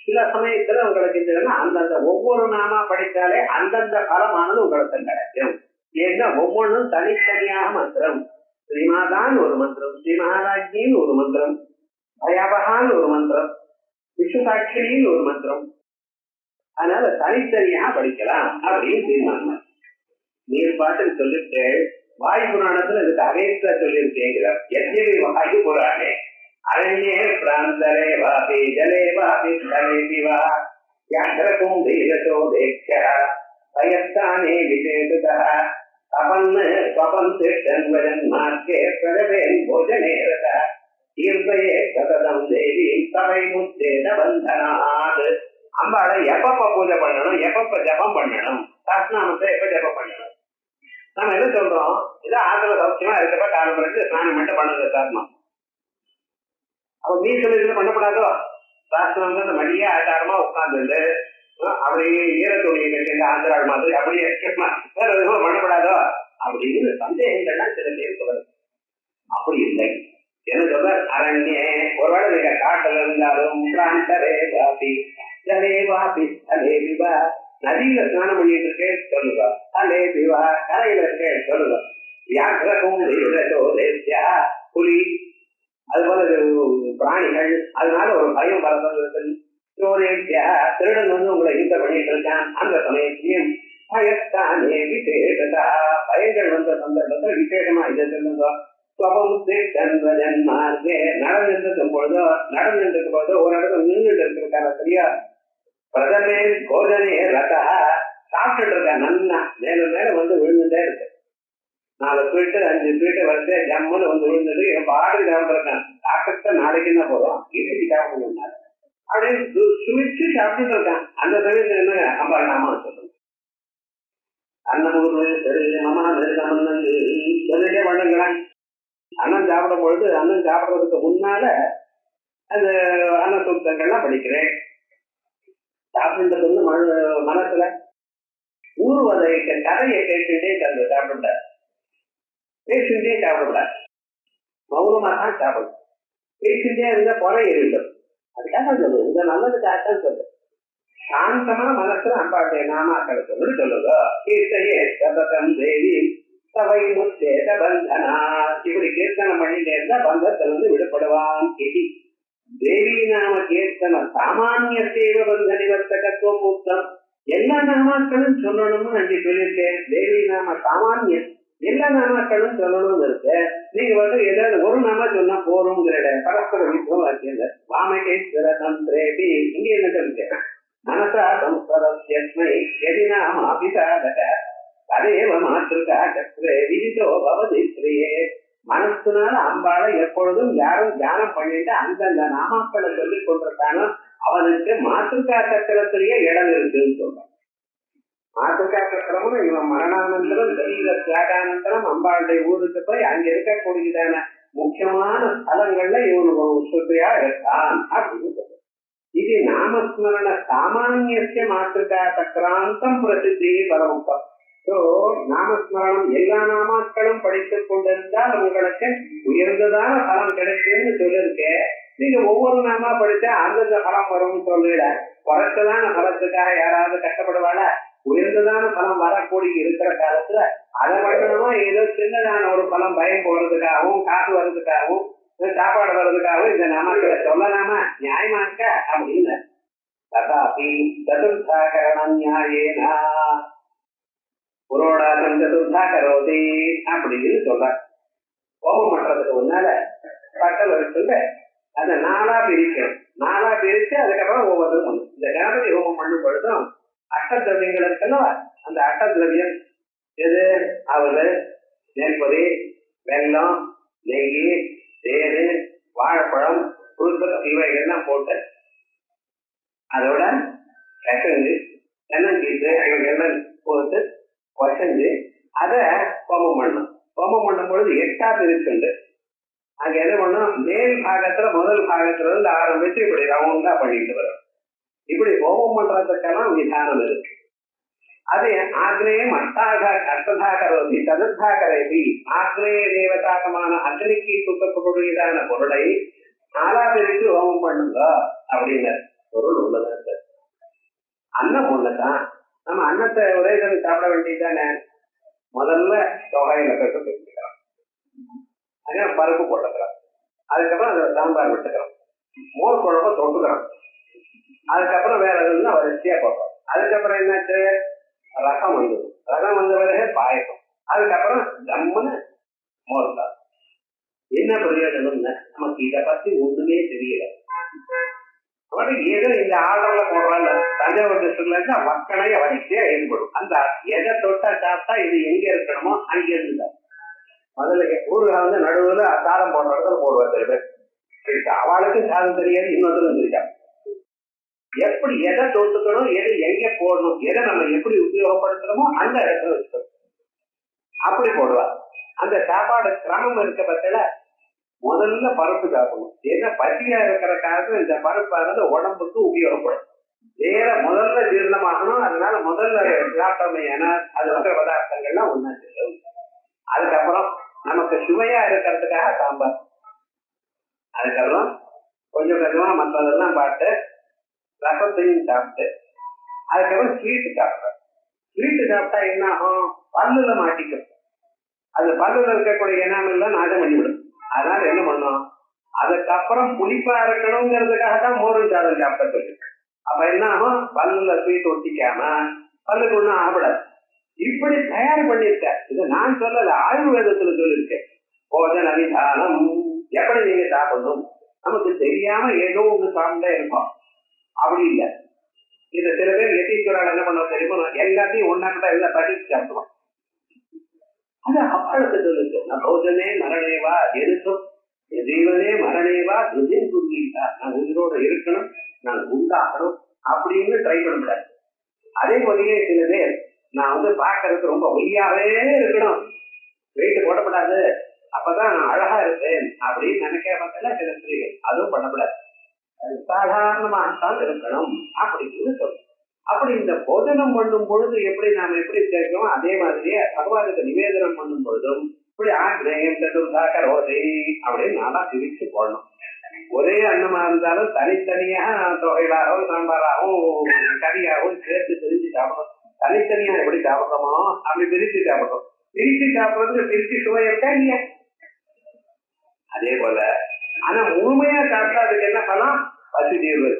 சில சமயத்துல உங்களுக்கு தெரியுமா, அந்தந்த ஒவ்வொரு நாமா படித்தாலே அந்தந்த பலமானது உங்களுக்கு கிடைக்கும். ஏன்னா ஒவ்வொன்றும் தனித்தனியாக மந்திரம். ஸ்ரீமாதான் ஒரு மந்திரம், ஸ்ரீ மகாராஜின்னு ஒரு மந்திரம், பயாபகான்னு ஒரு மந்திரம், விஸ்வசாட்சின்னு ஒரு மந்திரம். அதனால தனித்தனியாக படிக்கலாம் அப்படின்னு தீர்மானம். நீர் பாட்டு சொல்லிட்டு வாயு புராணத்துல இதுக்கு அகைஸ்டா சொல்லியிருக்கேங்கிறார். எத்தனை வாயு புராணே அரண்யே பிராந்தரே வாபி ஜலே வாபி தலே பிவா யாத்திரக்கும் தீரதோ தேக்யா பயஸ்தானே விசேஷதா தபன்னு ஸ்வபந்து தன்வஜன் மார்க்கே பிரஜவேன் போஜனேரதா தீர்த்தையே சததம் தேவி தவை முத்தேத பந்தனாத். அம்பாளை எப்பப்ப பூஜை பண்ணணும், எப்பப்ப ஜபம் பண்ணணும், சாஸ்திரநாமத்தை எப்ப ஜபம் பண்ணணும். நம்ம என்ன சொல்றோம், இதை ஆத்திர சௌக்கியமா இருக்கப்ப காலம் பிறகு ஸ்நானம் மட்டும் பண்ணுறது சாஸ்திரம். அப்ப மீசல் இதுல பண்ணப்படாதோ? சாஸ்திரம் அந்த மடியே ஆச்சாரமா உட்கார்ந்து அப்படியே ஈரத்துணியை கட்டி ஆந்திராள் மாதிரி அப்படியே வேற எதுவும் பண்ணப்படாதோ அப்படின்னு சந்தேகங்கள்லாம் சில பேர் சொல்றது. அப்படி இல்லை. என்ன சொல்ற, அரண்யே ஒருவேளை நீங்க காட்டுல இருந்தாலும் பிராந்தரே வாபி ஜலே வாபி தலே பிவா, நதியில ஸ்நானம் பண்ணிட்டு இருக்கேன் சொல்லுங்க, தலே பிவா கரையில இருக்கேன் சொல்லுங்க, வியாக்கிரகம் தேசியா புலி அது போல பிராணிகள் அதனால ஒரு பயம் வரது. திருடன் வந்து உங்களை யுத்த பண்ணிட்டு இருக்கான், அந்த சமயத்தையும் பயத்தானே விசேஷதா பயங்கள் வந்த சந்தர்ப்பத்தில் விசேஷமா இதை சொல்லுங்க. நடந்துருக்கும் பொழுதோ ஒரு இடத்துல நின்றுட்டு இருக்கிற சரியா பிரதமே போஜனே ரதா சாப்பிட்டுட்டு இருக்கா, நல்லா மேல மேல வந்து விழுந்துட்டே இருக்கு. 4 ஸ்வீட்டு 5 ஸ்வீட்டு வந்து ஜம்முன்னு வந்து விழுந்துட்டு என் பாடு சாப்பிட்டுருக்கான். டாக்டர்கிட்ட நாளைக்கு என்ன போதும் இன்னைக்கு சாப்பிடணும் அப்படின்னு சுமிச்சு சாப்பிட்டுட்டு இருக்கான். அந்த சமயத்துல என்ன அம்மா நாம சொல்லுங்க, அன்னமுரு சரி மமா நெருக்கமன்னு சொல்லிட்டே பண்ணுங்களேன். அன்னம் சாப்பிடும் பொழுது அன்னம் சாப்பிட்றதுக்கு முன்னால அந்த அன்ன சுத்தங்கள்லாம் படிக்கிறேன். சாப்பிடுறது வந்து மனசுல ஊறுவதை கதையை கேட்டுட்டே தந்து சாப்பிட பேசிட்டே சாப்பிடக்கூடாது, மௌனமா தான் சாப்பிடும். பேசிட்டே இருந்தா குறை இருக்கும். அதுக்காக சொல்லு, இந்த நல்லதுக்காக சொல்லு. சாந்தமா மனசுல அம்பாளுடைய நாமாக்களை சொல்லு சொல்லுங்க. கீர்த்தையே சபதம் தேவி சபை முத்தேத பந்தனா, இப்படி கீர்த்தனம் பண்ணிட்டே இருந்தா பந்தத்திலிருந்து விடுபடுவான். இது தேவி நாம கீர்த்தன சாமானிய சேவ பந்த நிவர்த்தகத்துவம் முக்தம். எல்லா நாமாக்களும் சொல்லணும்னு நன்றி சொல்லியிருக்கேன். தேவி நாம சாமானிய எல்லா நாமாக்களும் சொல்லணும்னு இருக்கு. நீங்க வந்து ஏதாவது ஒரு நாம சொன்னா போறோங்கிற பரஸ்பர வித்வம் வாக்கியங்க வாமகேஸ்வர தந்திரேபி இங்க என்ன சொல்லுங்க, மனசா சம்ஸ்கரஸ்மை எதி நாம அபிசாதக அதேவ மாற்றுக்கா சத்ரே விதிதோ பவதி பிரியே. மனசுனால அம்பாளை எப்பொழுதும் யாரும் தியானம் பண்ணிட்டு அந்தந்த நாமாக்களை சொல்லிக் கொண்டிருக்கானோ அவனுக்கு மாற்றுக்கா சக்கரத்திலேயே இடம் இருக்குன்னு சொல்றான். மாற்றுக்கா சக்கரம்னு இவன் மரணானந்தரம் தெரியல தியாகானந்தரம் அம்பாளுடைய ஊருக்கு போய் அங்க இருக்கக்கூடியதான முக்கியமான ஸ்தலங்கள்ல இவனுக்கு ஒரு உசுத்தியா இருக்கான் அப்படின்னு சொல்றான். இது நாமஸ்மரண சாமானிய மாற்றுக்கா சக்கராந்தம் பிரசித்தி பரமுக்கம். நாமஸ்மரணம் எல்லா நாமாக்களும் படித்துக் கொண்டிருந்தால் உங்களுக்கு உயர்ந்ததான பலம் கிடைக்கும்னு சொல்லிருக்கேன். நீங்க ஒவ்வொரு நாமா படிச்சா அந்தந்த பலம் வரும்னு சொல்லல. குறைச்சதான பலத்துக்காக யாராவது கஷ்டப்படுவாள? உயர்ந்ததான பலம் வரக்கூடிய இருக்கிற காலத்துல அதை பண்ணணுமா ஏதோ சின்னதான ஒரு பலம் பயம் போறதுக்காகவும் காசு வர்றதுக்காகவும் சாப்பாடு வர்றதுக்காகவும் இந்த நாமாக்களை சொல்லலாமா? நியாயமா இருக்க அப்படின்னு ததாபி சதுர்த்தாகரணம் நியாயேனா புரோடாசம் சதுர்த்தா கரோதி அப்படின்னு சொல்ற. ஹோமம் பண்றதுக்கு முன்னால பட்டல் வச்சுட்டு அதை நாளா பிரிக்கணும். நாளா பிரிச்சு அதுக்கப்புறம் ஒவ்வொரு இந்த கணபதி ஹோமம் பண்ணும் பொழுதும் அஷ்டதிரவியங்கள் இருக்குல்லவா, அந்த அஷ்டதிரவியம் எது? அவரு, நெல்பொரி, வெல்லம், நெய், தேனு, வாழைப்பழம், புழுக்கள் இவைகள்லாம் போட்டு அதோட கசஞ்சு தென்னங்கீட்டு இவைகள்லாம் போட்டு வசஞ்சு அதை ஹோமம் பண்ணணும். ஹோமம் பண்ணும் பொழுது 8ஆ பிரிச்சுண்டு அங்க என்ன பண்ணணும், மேல் பாகத்துல முதல் பாகத்துல இருந்து ஆரம்பிச்சு இப்படி ரவுண்டா பண்ணிட்டு வரும். இப்படி ஹோமம் பண்றதுக்கெல்லாம் விதானம் இருக்கு. அது ஆக்னேயம் அஷ்டதா கரோதி சதுர்த்தா கரோதி. ஆக்னேய தேவதாகமான அக்னிக்கு சுத்தக்கூடியதான பொருளை நாலா பிரித்து ஹோமம் பண்ணுங்க அப்படின்னு பொருள் உள்ளது. அன்னம் ஒண்ணுதான். நம்ம அன்னத்தை ஒரே தடவை சாப்பிட வேண்டியதானே. முதல்ல தொகையில கட்டு பிரிச்சுக்கிறோம், அதனால பருப்பு போட்டுக்கிறோம், அதுக்கப்புறம் அதில் சாம்பார் விட்டுக்கிறோம், மோர் குழம்பு தொட்டுக்கிறோம், அதுக்கப்புறம் வேற எதுனா வரிசையா போடுறோம். அதுக்கப்புறம் என்னாச்சு, ரசம் வந்து ரசம் வந்த பிறகு பாயசம், அதுக்கப்புறம் ஜம்முன்னு மோர் தான். என்ன பிரயோஜனம்னு நமக்கு இதை பத்தி ஒண்ணுமே தெரியல. ஏதோ இந்த ஆர்டர்ல போடுறாங்க. தஞ்சாவூர் டிஸ்ட்ரிக்ட்ல இருந்து மக்களை வரிசையா ஏற்படும். அந்த எதை தொட்டா சாப்பிட்டா இது எங்க இருக்கணுமோ அங்கே இருந்து முதல்ல ஊருல வந்து நடுவுல சாதம் போடுற இடத்துல போடுவார் சில பேர். அவளுக்கும் சாதம் தெரியாது, இன்னொருத்தரும் தெரியாது. எப்படி எதை தொட்டுக்கணும், எதை எங்க போடணும், எதை நம்ம எப்படி உபயோகப்படுத்துறோமோ அந்த இடத்துல வச்சுக்கணும். அப்படி போடுவார். அந்த சாப்பாடு கிரமம் இருக்க பட்சத்துல முதல்ல பருப்பு சாப்பிடணும். ஏன்னா பசியா இருக்கிற காலத்துல இந்த பருப்பானது உடம்புக்கு உபயோகப்படும். வேற முதல்ல ஜீரணமாகணும். அதனால முதல்ல சாப்பிட்டோமே ஏன்னா அது வந்த பதார்த்தங்கள்லாம் ஒண்ணா சேரும். அதுக்கப்புறம் நமக்கு சுவையா இருக்கிறதுக்காக சாம்பார், அதுக்கப்புறம் கொஞ்சம் கொஞ்சமா மற்றதெல்லாம் பார்த்து ரசத்தையும் சாப்பிட்டு அதுக்கப்புறம் ஸ்வீட்டு சாப்பிட்றேன். ஸ்வீட்டு சாப்பிட்டா என்ன ஆகும், பல்லுல மாட்டிக்கும். அது பல்லுல இருக்கக்கூடிய எண்ணமெல்லாம் நாசம் பண்ணிவிடும். அதனால என்ன பண்ணும், அதுக்கப்புறம் புளிப்பா இருக்கணுங்கிறதுக்காக தான் மோரும் சாதம் சாப்பிட்டு. அப்ப என்ன ஆகும், பல்லுல ஸ்வீட் ஒட்டிக்காம பல்லுக்கு ஒன்றும் ஆகப்படாது. இப்படி தயார் பண்ணிருக்க. இது நான் சொல்லல, ஆயுர்வேதத்துல சொல்லியிருக்கேன். போஜன விதானம், எப்படி நீங்க சாப்பிடணும். நமக்கு தெரியாம ஏதோ ஒண்ணு சாப்பிட்டே இருப்போம். அப்படி இல்லை. இது சில பேர் எத்தீஸ்வரால் என்ன பண்ண தெரியுமா, எல்லாத்தையும் ஒன்னா கிட்ட எல்லாம் படிச்சு சாப்பிடுவோம். அது அப்பாளுக்கு சொல்லுது. நான் போஜனே மரணேவா எதுக்கும் ஜீவனே மரணேவா துஜின் குருங்கீட்டா. நான் உயிரோட இருக்கணும், நான் உண்டாகணும் அப்படின்னு ட்ரை பண்ண முடியாது. அதே போலயே சில பேர் நான் வந்து பார்க்கறதுக்கு ரொம்ப ஒய்யாவே இருக்கணும், வெயிட்டு போடப்படாது, அப்பதான் நான் அழகா இருப்பேன் அப்படின்னு நினைக்கிற பார்த்தா சில ஸ்திரீகள் அதுவும் பண்ணக்கூடாது. சாதாரணமாகத்தான் இருக்கணும் அப்படின்னு சொல்லும். அப்படி இந்த போஜனம் பண்ணும் பொழுது எப்படி நாம எப்படி சேர்க்கிறோம், அதே மாதிரியே பகவானுக்கு நிவேதனம் பண்ணும் பொழுதும் இப்படி ஆக்னேயம் சதுர்த்தா கரோதி அப்படின்னு நானா பிரிச்சு போடணும். ஒரே அன்னமா இருந்தாலும் தனித்தனியாக தொகைகளாகவும் சாம்பாராகவும் கறியாகவும் சேர்த்து பிரிச்சு சாப்பிடணும். தனித்தனியா எப்படி சாப்பிட்றோமோ அப்படி பிரிச்சு சாப்பிட்றோம். பிரிச்சு சாப்பிட்றதுக்கு பிரிச்சு சுவை இருக்கா இல்லையா? அதே போல ஆனா முழுமையா சாப்பிட்டா அதுக்கு என்ன பண்ணலாம், பசி தீர்வு.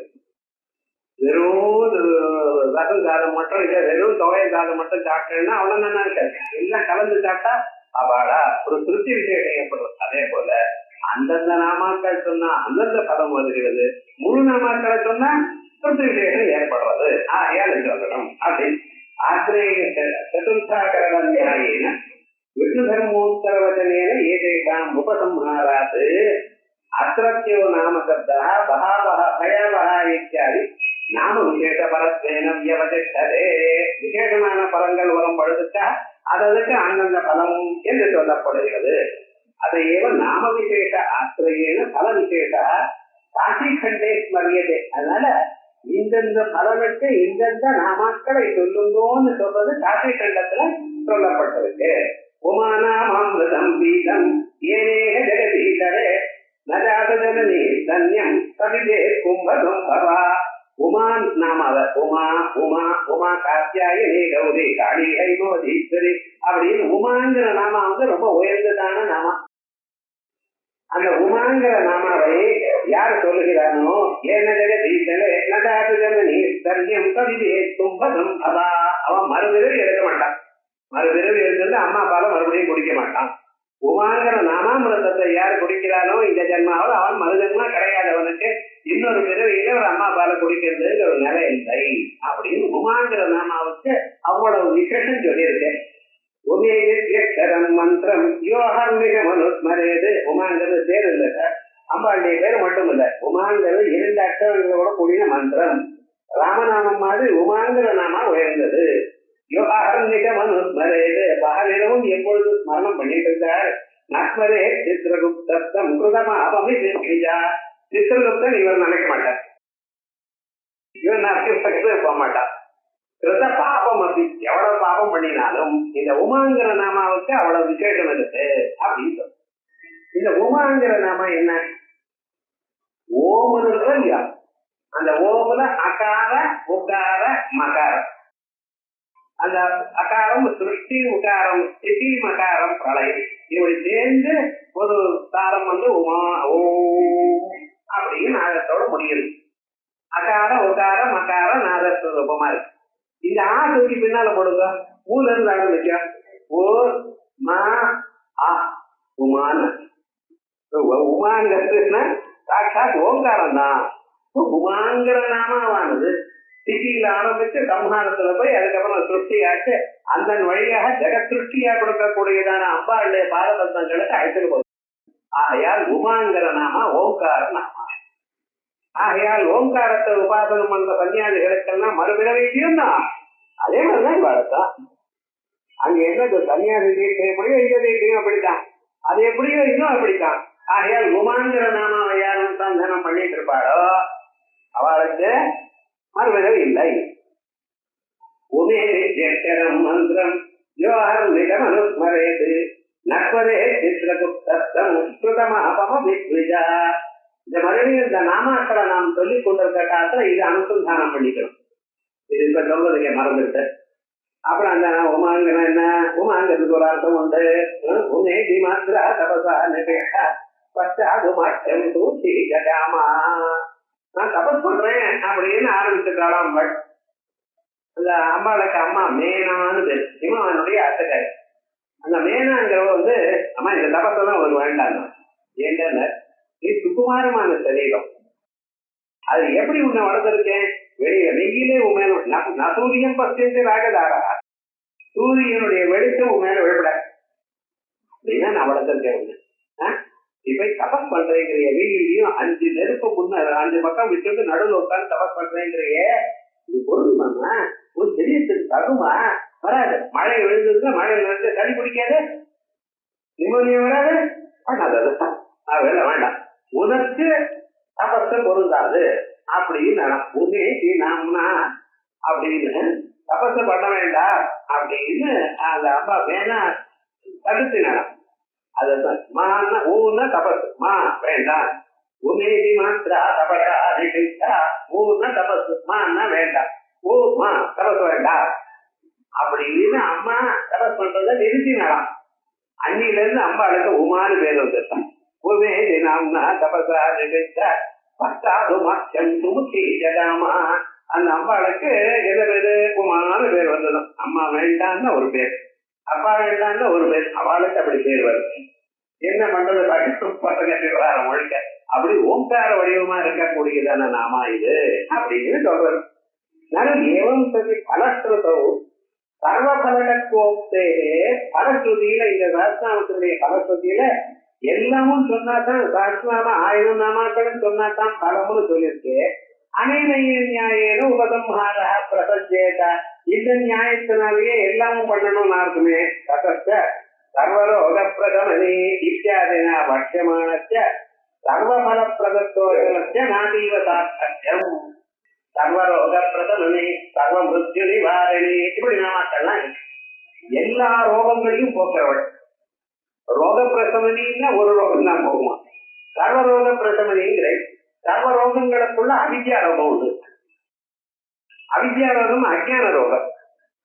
வெறும் ரசம் சாதம் மட்டும் இல்ல, வெறும் தொகை சாதம் மட்டும் சாப்பிட்டேன்னா அவ்வளவு நல்லா இருக்காது. எல்லாம் கலந்து சாப்பிட்டா அப்பாடா ஒரு திருப்தி விஷயம் ஏற்படும். அதே போல அந்தந்த நாமாக்கள் சொன்னா அந்தந்த பதம் வருகிறது, முழு நாமாக்களை சொன்னா திருப்தி விஷயம் ஏற்படுறது. ஆகையால் சொல்லணும் அப்படின்னு ஆசிரிய சதுர்த்தாகரண நியாயேன விஷ்ணு தர்மோத்தரவச்சனேன ஏதேஷாம் உபசம்ஹாராத் அத்ரத்யோ நாம சப்தः பஹாவஹ பயாவஹ இத்யாதி நாம விசேஷ பரத்வேன வியவதிஷ்டதே. விசேஷமான பலங்கள் வரும் பொழுதுக்கா அதற்கு அந்தந்த பலம் என்று சொல்லப்படுகிறது. அதையேவ நாம விசேஷ ஆசிரியேன பல விசேஷ காசி கண்டே ஸ்மரியதே. அதனால இந்தந்த பலனுக்கு இந்தந்த நாமாக்களை சொல்லுங்கோன்னு சொல்றது காசி கண்டத்துல சொல்லப்பட்டிருக்கு. உமானாமிருதம் பீதம் ஏனேக ஜெகதீதரே நஜாத ஜனனி தன்யம் கவிதே கும்பதம் பவா. உமான் நாம உமா உமா உமா காத்தியாயனே கௌரி காளி ஹைமவதீஸ்வரி அப்படின்னு உமாங்கிற நாமா வந்து ரொம்ப உயர்ந்ததான நாமா. அந்த உமாங்கிற நாமாவை யார் சொல்லுகிறானோ ஏன ஜெகதீதரே நஜாத ஜனனி தன்யம் கவிதே கும்பதம் பவா, அவன் மறுபிறவி எடுக்க மாட்டான். மறுபிறவி இருக்கிறது அம்மா அப்பால மறுபடியும் குடிக்க மாட்டான். உமாங்கிற நாமாமிரதத்தை யார் குடிக்கிறானோ இந்த ஜென்மாவில் அவன் மறுஜன்மா கிடையாதவனுக்கு இன்னொரு பிறவியில ஒரு அம்மா பால குடிக்கிறதுங்கிற ஒரு நிலை இல்லை அப்படின்னு உமாங்கிற நாமாவுக்கு அவ்வளவு விசேஷம் சொல்லியிருக்கேன். உமேதிரம் மந்திரம் யோகர்மிக மனுஸ்மரேது. உமாங்கிறது பேர் இல்லை சார், அம்பாளுடைய பேர் மட்டும் இல்லை. உமாங்கிறது 2 அக்ஷரங்களோட கூடிய மந்திரம். ராமநாமம் மாதிரி உமாங்கிற நாமா உயர்ந்தது. யோகர்மிக மனுஸ்மரேது. பகலிரவும் எப்பொழுது ஸ்மரணம் பண்ணிட்டு இருந்தார். நஸ்மரே சித்திரகுப்தம் கிருதமாபமி சித்திஜா. சித்திரகுப்தன் இவர் நினைக்க மாட்டார், இவன் நரசிம்ம போக மாட்டான். கிருத பாபம் அப்படி எவ்வளவு பாபம் பண்ணினாலும் இந்த உமாங்கிற நாமாவுக்கு அவ்வளவு விசேஷம் இருக்கு அப்படின்னு சொல்ல. இந்த உமாங்கிற நாமா என்ன? ஓமனு இல்லையா? அந்த ஓமுல அகார உகார மகாரம். அந்த அகாரம் சிருஷ்டி, உகாரம் ஸ்திதி, மகாரம் பிரளயம். இப்படி சேர்ந்து ஒரு தாரம் உமா ஓம் அப்படின்னு நாதத்தோட முடியுது. அகார உகார மகார நாதஸ்வரூபமா இருக்கு. இந்த ஆ தூக்கி பின்னால போடுங்க, ஊர்ல இருந்து ஆரம்பிச்சா ஓ மா ஆ உமான. உமாங்கிறதுன்னா சாட்சாத் ஓங்காரம் தான். உமாங்கிற நாமாவானது திதியில ஆரம்பிச்சு சம்ஹாரத்துல போய் அதுக்கப்புறம் சிருஷ்டியாச்சு அந்த வழியாக ஜெகத் சிருஷ்டியா கொடுக்கக்கூடியதான அம்பாளுடைய பாரபந்தங்களுக்கு அழைத்துட்டு போகுது. ஆகையால் உமாங்கிற நாமா ஓங்கார நாமா. ஆகையால் ஓங்காரத்தை உபாசனம் பண்ற சன்னியாசிகளுக்கெல்லாம் மறுபிறவையும் தான் அதே மாதிரிதான் இவாழ்த்தான். அங்க என்ன சன்னியாசி தீட்சை எப்படியோ இந்த தீட்சையும் அப்படித்தான், அது எப்படியோ இன்னும் அப்படித்தான். ஆகையால் உமாங்கிற நாமாவை யாரும் சந்தனம் பண்ணிட்டு இருப்பாளோ அவளுக்கு மறுபிறவி இல்லை. உமேதிரம் மந்திரம் யோகர் மிகம் அனுஸ்மரேது நக்வரே சித்திரகுப்தம் ஸ்ருதமாபம வித்விஜா. இந்த மறுபடியும் இந்த நாமாக்களை நாம் சொல்லிக் கொண்டிருக்க காலத்துல இது அனுசந்தானம் பண்ணிக்கணும். இது இப்ப சொல்றதுக்கு மறந்துட்டு அப்புறம் அந்த உமாங்கன என்ன, உமாங்கிறதுக்கு ஒரு அர்த்தம் உண்டு. உமேதி மாத்திரா தபசா நிகழா பச்சாது மாற்றம் தூசி ஜகாமா. நான் தபஸ் பண்றேன் அப்படின்னு ஆரம்பிச்சுட்டாளாம் அம்பாள். அந்த அம்பாளுக்கு அம்மா மேனான்னு பேரு, இமாவனுடைய அத்தக்காரி. அந்த மேனாங்கிறவ அம்மா இந்த தபஸெல்லாம் ஒரு வேண்டாம். ஏன்னா நீ சுகுமாரமான சரீரம், அது எப்படி உன்னை வளர்த்திருக்கேன்? வெளியே வெயிலே உண்மையிலும் நசூரியன் பத்தியத்தை ராகதாரா, சூரியனுடைய வெளிச்சம் உண்மையில விழப்பட அப்படின்னா நான் வளர்த்திருக்கேன். இப்ப தபஸ் பண்றேங்கிறிய வெயிலையும் 5 நெருப்பு முன்ன 5 பக்கம் விட்டு நடுவில் உட்காந்து தபஸ் பண்றேங்கிறிய இது பொருள்மா ஒரு சரீரத்துக்கு தகுமா? வராது. மழை விழுந்ததுன்னா மழை நினைச்சு தண்ணி பிடிக்காது, நிம்மதியம் வராது. பண்ணாதான் வேலை வேண்டாம், உனக்கு தபஸ பொருந்தாது அப்படின்னு நாம்னா அப்படின்னு தபஸ பண்ண வேண்டாம் அப்படின்னு அந்த அம்மா வேணா தடுத்துனாலாம். அதுதான் மான்னா ஊன்னா தபஸ், மா வேண்டாம். உமேதி மாத்திரா தபடா ஊன்னா தபஸ், மான்னா வேண்டாம். ஓ மா தபஸ் வேண்டாம் அப்படின்னு அம்மா தபஸ் பண்றத நிறுத்தினாலாம். அன்னில இருந்து அம்பாளுக்கு உமானு பேர் வந்துட்டான். உமேதி நாம்னா தபசா பத்தாது மச்சம் துமுத்தி ஜகாமா. அந்த அம்பாளுக்கு எந்த பேரு? உமானு பேர் வந்ததும். அம்மா வேண்டான்னு ஒரு பேர், அப்பா வேண்டான்னு ஒரு பேர், அவளுக்கு அப்படி பேர் வருது. என்ன பண்றது? பட்டம் ஒழுக்க அப்படி ஓங்கார வடிவமா இருக்கக்கூடியதான நாமா இது அப்படின்னு சொல்றது. ஏவம் சதி பலஸ்ருதோ சர்வபலகோக்தே. பலஸ்ருதியில இந்த சாஸ்திரத்தினுடைய பலஸ்ருதியில எல்லாமும் சொன்னாதான், சாஸ்திரமா 1000 நாமாக்களும் சொன்னாதான் பலமுன்னு சொல்லியிருக்கு. அனைநைய உபசம்ஹார பிரசஜேத. இந்த நியாயத்தினாலேயே எல்லாமும் பண்ணணும் இருக்குமே. ததச்ச சர்வரோக பிரதமனே இத்தியாதினா பட்சமானச்ச சர்வபல பிரதத்தோஷ நாதீவ சாட்சியம். சர்வரோக பிரதமனே சர்வ மிருத்யு நிவாரணி. இப்படி நாமாக்கள்லாம் எல்லா ரோகங்களையும் போக்குறவள். ரோக பிரசமனின்னா ஒரு ரோகம் தான் போகுமா. சர்வரோக பிரசமனிங்கிற சர்வ ரோகங்களுக்குள்ள அவித்யா ரோகம் உண்டு. அவித்யா ரோகம் அஜ்ஞான ரோகம்.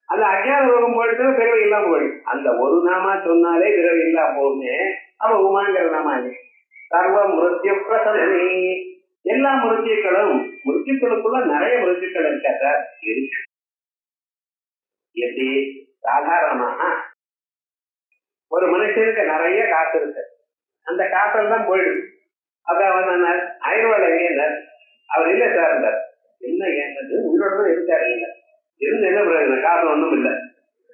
அந்த அஜ்ஞான ரோகம் போயிட்டு பிறவை இல்லாம போயிடும். அந்த ஒரு நாமா சொன்னாலே பிறவை இல்லாம போகுமே. அவ உமாங்கிற நாமா சர்வ மிருத்யு பிரசமனி. எல்லா மிருத்யுக்களும், மிருத்யுக்களுக்குள்ள நிறைய மிருத்யுக்கள் இருக்காத இருக்கு. எப்படி சாதாரணமா ஒரு மனுஷனுக்கு நிறைய காசு இருக்கு, அந்த காசெல்லாம் போயிடுது. அப்ப அவன் அயர்வாள் எங்கே அவர் இல்லை சார் இருந்தார். என்ன ஏன்னது உயிரோட இருக்காரு இல்லை இருந்து என்ன பிரயோஜனம், காசு ஒண்ணும் இல்லை,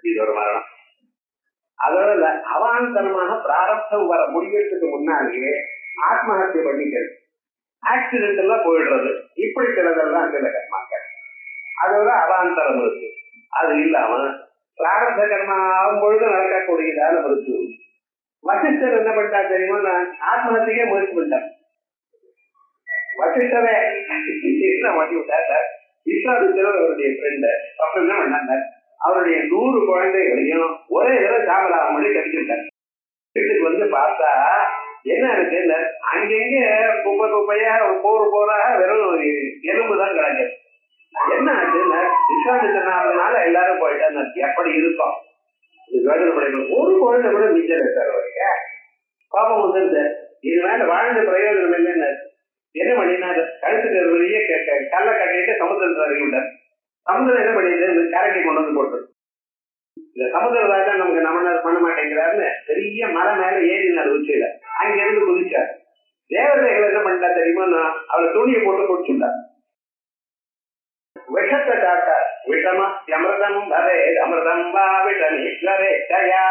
இது ஒரு மரணம். அதோட அவாந்தரமாக பிராரப்தம் வர முடியறதுக்கு முன்னாலேயே ஆத்மஹத்தியை பண்ணிக்கிறது, ஆக்சிடென்ட் எல்லாம் போயிடுறது, இப்படி சிலதெல்லாம் சில கர்மாக்கள். அதோட அவாந்தரம் இருக்கு. அது இல்லாம பிராரப்த கர்மா ஆகும் பொழுது நடக்கக்கூடியதான இருக்கு. வசிஷ்டர் என்ன பண்ணிட்டா தெரியுமா, நான் ஆத்மஹத்தியே முயற்சி பண்ணிட்டேன். வசிஷ்டரை என்ன பண்ணி விட்டார், விஸ்வாமித்திரர் அவருடைய ஃப்ரெண்டு அப்புறம் என்ன பண்ணாங்க, அவருடைய 100 குழந்தைகளையும் ஒரே தடவை சாமராம மொழி கட்டிக்கிட்டார். வீட்டுக்கு வந்து பார்த்தா என்ன இருக்கு, அங்கெங்க குப்பை குப்பையா போராக வெறும் எலும்புதான் கிடக்குது. என்ன ஆச்சுன்னா விஸ்வாமித்திரனால எல்லாரும் போயிட்டாங்க. எப்படி இருக்கும் ஒரு குழந்தை கூட மிச்சம் இருக்காரு வரைக்க பாப்பம் வந்து இது மேல வாழ்ந்த பிரயோஜனம் இல்லைன்னு என்ன பண்ணினாரு, கழுத்துக்கு வழியே கல்லை கட்டிட்டு சமுத்திரத்தை அறிவிட்டார். சமுதிரம் என்ன பண்ணிட்டு கரைக்கு கொண்டு வந்து போட்டு, இந்த சமுதிரராஜா நமக்கு நமனர் பண்ண மாட்டேங்கிறாருன்னு பெரிய மலை மேல ஏறினார் உச்சியில, அங்க இருந்து குதிச்சார். தேவதைகள் என்ன பண்ணிட்டா தெரியுமா, அவரை துணியை போட்டு குடிச்சுட்டார். விஷத்தை சாப்பிட்டார். விஷமா அமிர்தம் வரே அமிர்தம் வா விஷமீஸ்வரே ஜயா.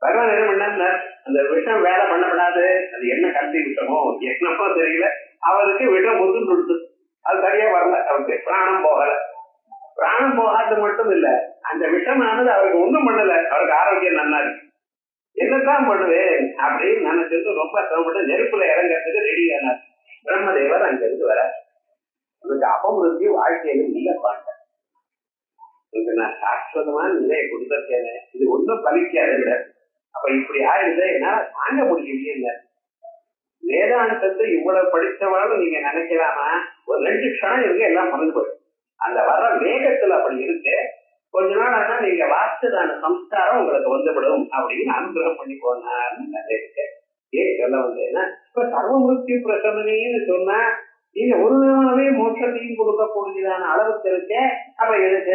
பகவான் என்ன பண்ணார், அந்த விஷம் வேலை பண்ணப்படாது, அது என்ன கட்டி விட்டமோ என்னமோ தெரியல, அவருக்கு விஷம் முத்து கொடுத்து அது சரியா வரல, அவருக்கு பிராணம் போகல. பிராணம் போகாது மட்டும் இல்ல, அந்த விஷமானது அவருக்கு ஒண்ணும் பண்ணல, அவருக்கு ஆரோக்கியம் நல்லா இருக்கு. என்னதான் பண்ணுவேன் அப்படின்னு நினைச்சிட்டு ரொம்ப சிரமப்பட்டு நெருப்புல இறங்கிறதுக்கு ரெடி ஆனார். பிரம்மதேவர் அங்க இருந்து வர, அவருக்கு அபமிருத்தி வாழ்க்கையில இல்ல பாட்டேன், நான் சாஸ்வதமான நிலையை கொடுத்தேன், இது ஒன்றும் பலிக்காது இல்ல. அப்ப இப்படி ஆயிடுது, என்னால தாங்க முடியலையே இல்ல. வேதாந்தத்தை இவ்வளவு படித்தவாலும் நீங்க நினைக்கலாமா, ஒரு 2 க்ஷணம் இருக்கு எல்லாம் மறந்து போயிடும். அந்த வர வேகத்துல அப்படி இருக்கு. கொஞ்ச நாள் ஆனா நீங்க வாஸ்துதான சம்ஸ்காரம் உங்களுக்கு வந்துவிடும் அப்படின்னு அனுகிரகம் பண்ணி போனான்னு இருக்கு. ஏன் சொல்ல வந்தேன்னா, இப்ப சர்வமிருத்தி பிரசமனின்னு சொன்னா நீங்க ஒரு நாளாவே மோட்சத்தையும் கொடுக்க கூடியதான அளவுக்கு இருக்க. அப்ப எதுக்கு,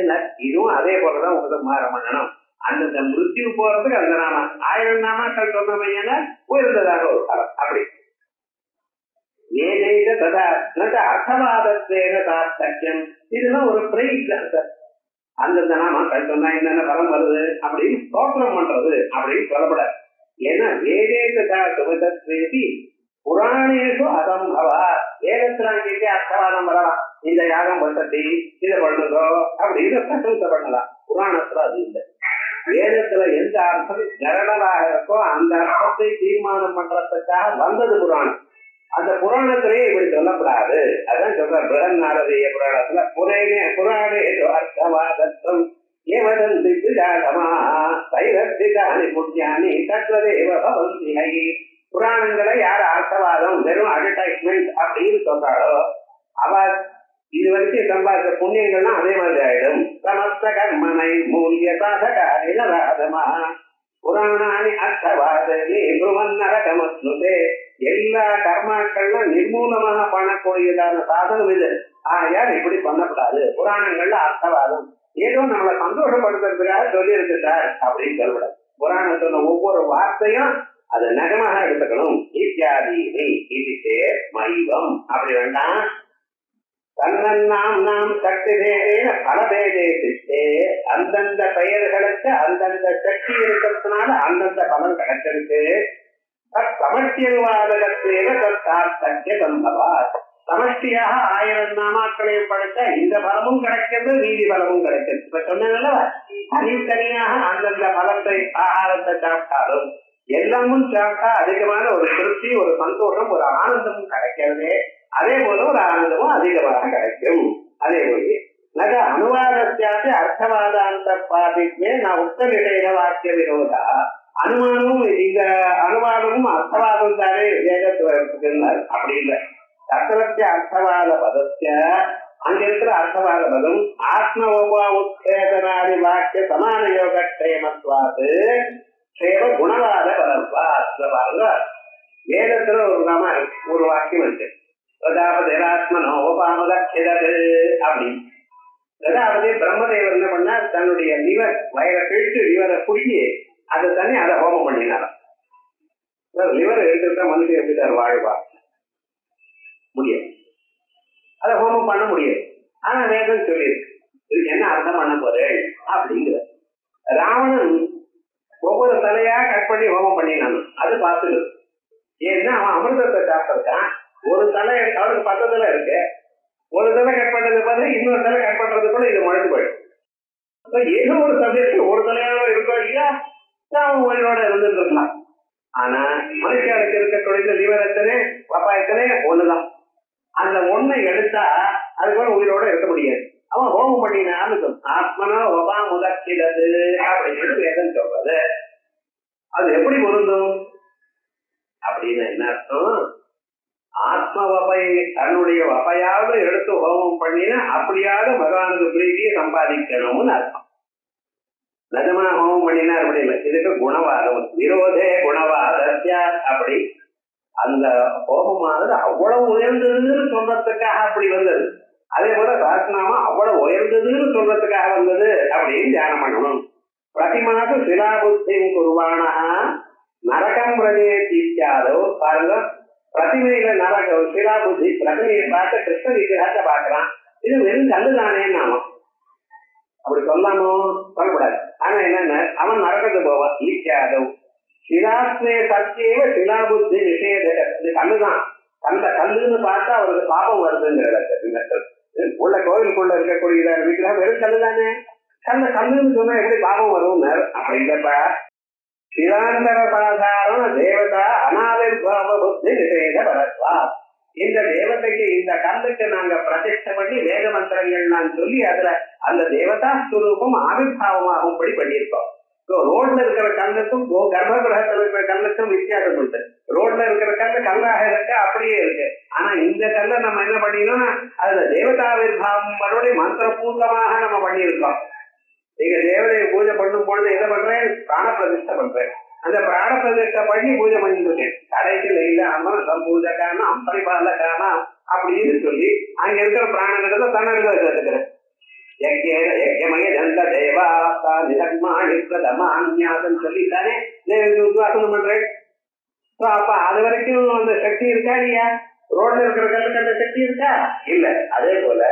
இதுவும் அதே போலதான் உங்களுக்கு மாற பண்ணணும். அந்தந்த மிருத்யு போறதுக்கு அந்த நாம 1000 நாமாக்கள் சொன்னமையான உயர்ந்ததாக ஒரு காலம். அப்படி அர்த்தவாதத்தேன சார்த்தக்கியம், இதெல்லாம் ஒரு பிரைஸ் சார். அந்தந்த நாமாக்கள் சொன்னா என்னென்ன பலம் வருது அப்படின்னு தோற்றம் பண்றது அப்படின்னு சொல்லப்படாது. ஏன்னா வேதேசி புராணேஷு அசம்பவா, வேதத்துல அங்கே அர்த்தவாதம் வரலாம், இந்த யாகம் பண்றதி இதை பண்ணுதோ அப்படின்னு பிரசம்சை பண்ணலாம். புராணத்துல அது இல்லை. வேதத்துல எந்த அர்த்தம் ஜரணலாக இருக்கோ அந்த அர்த்தத்தை தீர்மானம் பண்றதுக்காக வந்தது புராணம். அந்த புராணத்திலேயே இப்படி சொல்லப்படாது. அதான் சொல்ற பிரகநாரதீய புராணத்துல புராணே அர்த்தவாதம் புராணங்களை யார் அர்த்தவாதம் வெறும் அட்வர்டைஸ்மெண்ட் அப்படின்னு சொல்றாளோ அவ இது வரைக்கும் சம்பாதித்த புண்ணியங்கள்லாம் அதே மாதிரி ஆயிடும். சமஸ்த கர்மனை மூலிய சாதகாரிலராதமா புராணானி அர்த்தவாதே நரகமஸ்னுதே. எல்லா கர்மாக்கள்லாம் நிர்மூலமாக பண்ணக்கூடியதான சாதனம் இது. ஆகையால் இப்படி பண்ணக்கூடாது. புராணங்கள்ல அர்த்தவாதம் ஏதோ நம்மளை சந்தோஷப்படுத்துறதுக்காக சொல்லி இருக்கு சார் அப்படின்னு சொல்லக்கூடாது. புராணம் சொன்ன ஒவ்வொரு வார்த்தையும் அதை நகமாக எடுத்துக்கணும். இத்தியாதி இது மைவம் அப்படி வேண்டாம். தன்னன்னாம் நாம் சக்தி பேரேன பல பேரே சித்தே, அந்தந்த பெயர்களுக்கு அந்தந்த சக்தி இருக்கிறதுனால அந்தந்த பலன் கிடைச்சிருக்கு. சமஷ்டியவாதகத்தேன தத்தார்த்தக்கிய சம்பவா. சமஷ்டியாக 1000 நாமாக்களையும் படைத்தா இந்த பலமும் கிடைக்கிறது, நீதி பலமும் கிடைக்கிறது. இப்ப சொன்னதுல தனித்தனியாக அந்தந்த பலத்தை ஆகாரத்தை சாப்பிட்டாலும் எல்லாமும் சாப்பிட்டா அதிகமான ஒரு திருப்தி, ஒரு சந்தோஷம், ஒரு ஆனந்தமும் கிடைக்கிறது. அதே போல ஒரு ஆனந்தமும் அதிகமாக கிடைக்கும். அதே போல நக அனுவாதத்தியாச்சு அர்த்தவாதாந்த பாதிக்குமே நான் உத்த நிலையில வாக்கிய விரோதா. அனுமானமும் இந்த அனுவாதமும் அர்த்தவாதம் தானே வேதத்துவ அப்படி இல்லை. தர்க்கத்திய அர்த்தவாத பதத்திய அங்க இருக்கிற அர்த்தவாத பதம் ஆத்ம உத்வேதனாதி வாக்கிய சமான யோக க்ஷேமத்வாது க்ஷேம குணவாத பதத்வா. பாருங்க, வேதத்துல ஒரு வாக்கியம் இருக்கு, பிரஜாபதிராத்மனோ உபாமுதக்ஷிதது அப்படின்னு. அதாவது பிரம்மதேவர் என்ன பண்ணா தன்னுடைய லிவர் வயரை கழித்து லிவரை குடிக்கி அதை தண்ணி அதை ஹோமம் பண்ணினார். லிவர் எடுத்துட்டா மனுஷன் எப்படி வாழ்வா முடியும், அதை ஹோமம் பண்ண முடியும். ஆனா வேதம் சொல்லியிருக்கு இதுக்கு என்ன அர்த்தம் பண்ண போறேன் அப்படிங்கிற. ராவணன் ஒவ்வொரு தலையா கட் பண்ணி ஹோமம் பண்ணினான். அது பார்த்துடு. ஏன்னா அவன் அமிர்தத்தை சாப்பிட்டான். ஒரு தலை அவனுக்கு 10 தலை இருக்கு. ஒரு தலை கட் பண்றது பார்த்து இன்னொரு தலை கட் பண்றது கூட இது முளைச்சு போயிடும். ஏதோ ஒரு சப்ஜெக்ட் ஒரு தலையாக இருக்கோ இல்லையா அவன் உயிரோட இருந்துட்டு இருக்கலாம். ஆனா மனுஷனுக்கு இருக்கக்கூடிய லிவர் எத்தனை பாப்பா எத்தனை ஒண்ணுதான். அந்த ஒண்ணை எடுத்தா அது கூட உயிரோட இருக்க முடியாது. அவன் ஹோமம் பண்ணினான்னு ஆத்மனா ஒபா முதக்கிறது அப்படின்னு வேதம் சொல்றது. அது எப்படி பொருந்தும் அப்படின்னு என்ன அர்த்தம்? ஆத்ம வபை தன்னுடைய வபையாவது எடுத்து ஹோமம் பண்ணினா அப்படியாவது பகவானுக்கு பிரீதியை சம்பாதிக்கணும்னு அர்த்தம். நிஜமா ஹோமம் பண்ணினா அப்படி இல்லை. இதுக்கு குணவாதம் விரோதே குணவாதத்யா. அப்படி அந்த ஹோமமானது அவ்வளவு உயர்ந்ததுன்னு சொல்றதுக்காக அப்படி வந்தது. அதே போல சாஸ்திரநாம அவ்வளவு உயர்ந்ததுன்னு சொல்றதுக்காக வந்தது அப்படின்னு தியானம் பண்ணணும். பிரதிமாசு சிலாபுத்தியும் குருவானா நரகம் பிரதேசியாதோ பாருங்க. பிரதிமையில நரகம் சிலாபுத்தி பிரதிமையை பார்த்து கிருஷ்ண விக்கிரகத்தை பார்க்கலாம். இது வெறும் கல்லுதானே நாமம் அப்படி சொல்லாமோ சொல்லக்கூடாது. ஆனா என்னன்னா அவன் நரகத்துக்கு போவான். ஈக்கியாதவ் சிலாஸ்மே சத்தியவ சிலாபுத்தி நிஷேத. இது கல்லுதான். அந்த கல்லுன்னு பார்த்தா அவருக்கு பாபம் வருதுங்கிறது. உள்ள கோவிலுக்குள்ள இருக்கக்கூடிய விக்கிரகம் வெறும் கல்லுதானே. அந்த கல்லுன்னு சொன்னா எப்படி பாபம் வரும் அப்படிங்கிறப்ப சிலாந்தர சாதாரண தேவதா அனாவிர்பாவ புத்தி நிஷேத பரத்வா. இந்த தேவதைக்கு இந்த கல்லுக்கு நாங்க பிரதிஷ்டை பண்ணி வேத மந்திரங்கள் நான் சொல்லி அதுல அந்த தேவதா ஸ்வரூபம் ஆவிர்பாவமாகும்படி பண்ணியிருக்கோம். ரோட்ல இருக்கிற கல்லுக்கும் கர்ப்ப கிரகத்தில் இருக்கிற கல்லுக்கும் வித்தியாசம் உண்டு. ரோட்ல இருக்கிற கல்லு கல்லாக இருக்கு அப்படியே இருக்கு. ஆனா இந்த கல்லை நம்ம என்ன பண்ணினோம் அதுல தேவதாவிர்பாவம் மறுபடியும் மந்திரபூர்வமாக நம்ம பண்ணியிருக்கோம். நீங்க தேவதையை பூஜை பண்ணும் பொழுது என்ன பண்றேன்? பிராண பிரதிஷ்டை பண்றேன். அந்த பிராண பிரதிஷ்டை பண்ணி பூஜை பண்ணிட்டு இருக்கேன். கடைசியில் இல்லாம சம்பூஜக்கான அம்பரிபாலக்கான அப்படின்னு சொல்லி அங்க இருக்கிற பிராணங்களை தன்னெடுக்க வச்சிருக்கிறேன். சொல்லித்தானே உத்வாசனம் பண்றேன். அப்ப அது வரைக்கும் அந்த சக்தி இருக்கா இல்லையா? ரோட்ல இருக்கிற கல்லுக்கு அந்த சக்தி இருக்கா? இல்ல. அதே போல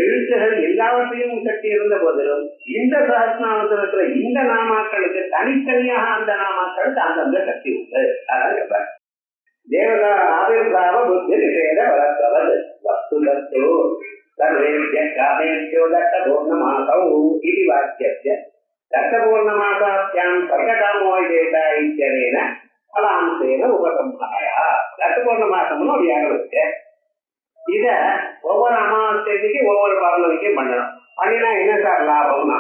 எழுத்துகள் எல்லாவற்றையும் சக்தி இருந்த போதிலும் இந்த சஹஸ்ரநாமத்தில் இருக்கிற இந்த நாமாக்களுக்கு தனித்தனியாக அந்த நாமாக்களுக்கு அந்தந்த சக்தி உண்டு. அதான் தேவதா ஆவிர்பாவ புத்தி நிஷேத வளர்த்தவர் வஸ்துதத்தோ சர்வேபிய காமேபியோ தட்டபூர்ணமாசௌ இது வாக்கியஸ்ய தட்டபூர்ணமாசாஸ்யாம் சர்வகாமோதேதா இத்யனேன பலாம்சேன உபசம்ஹாயா. தட்டபூர்ணமாசம்னு ஒரு யாகம் இருக்கு. இத ஒவ்வொரு அமாவாசைக்கு ஒவ்வொரு பௌர்ணமிக்கும் பண்ணணும். பண்ணினா என்ன சார் லாபம்னா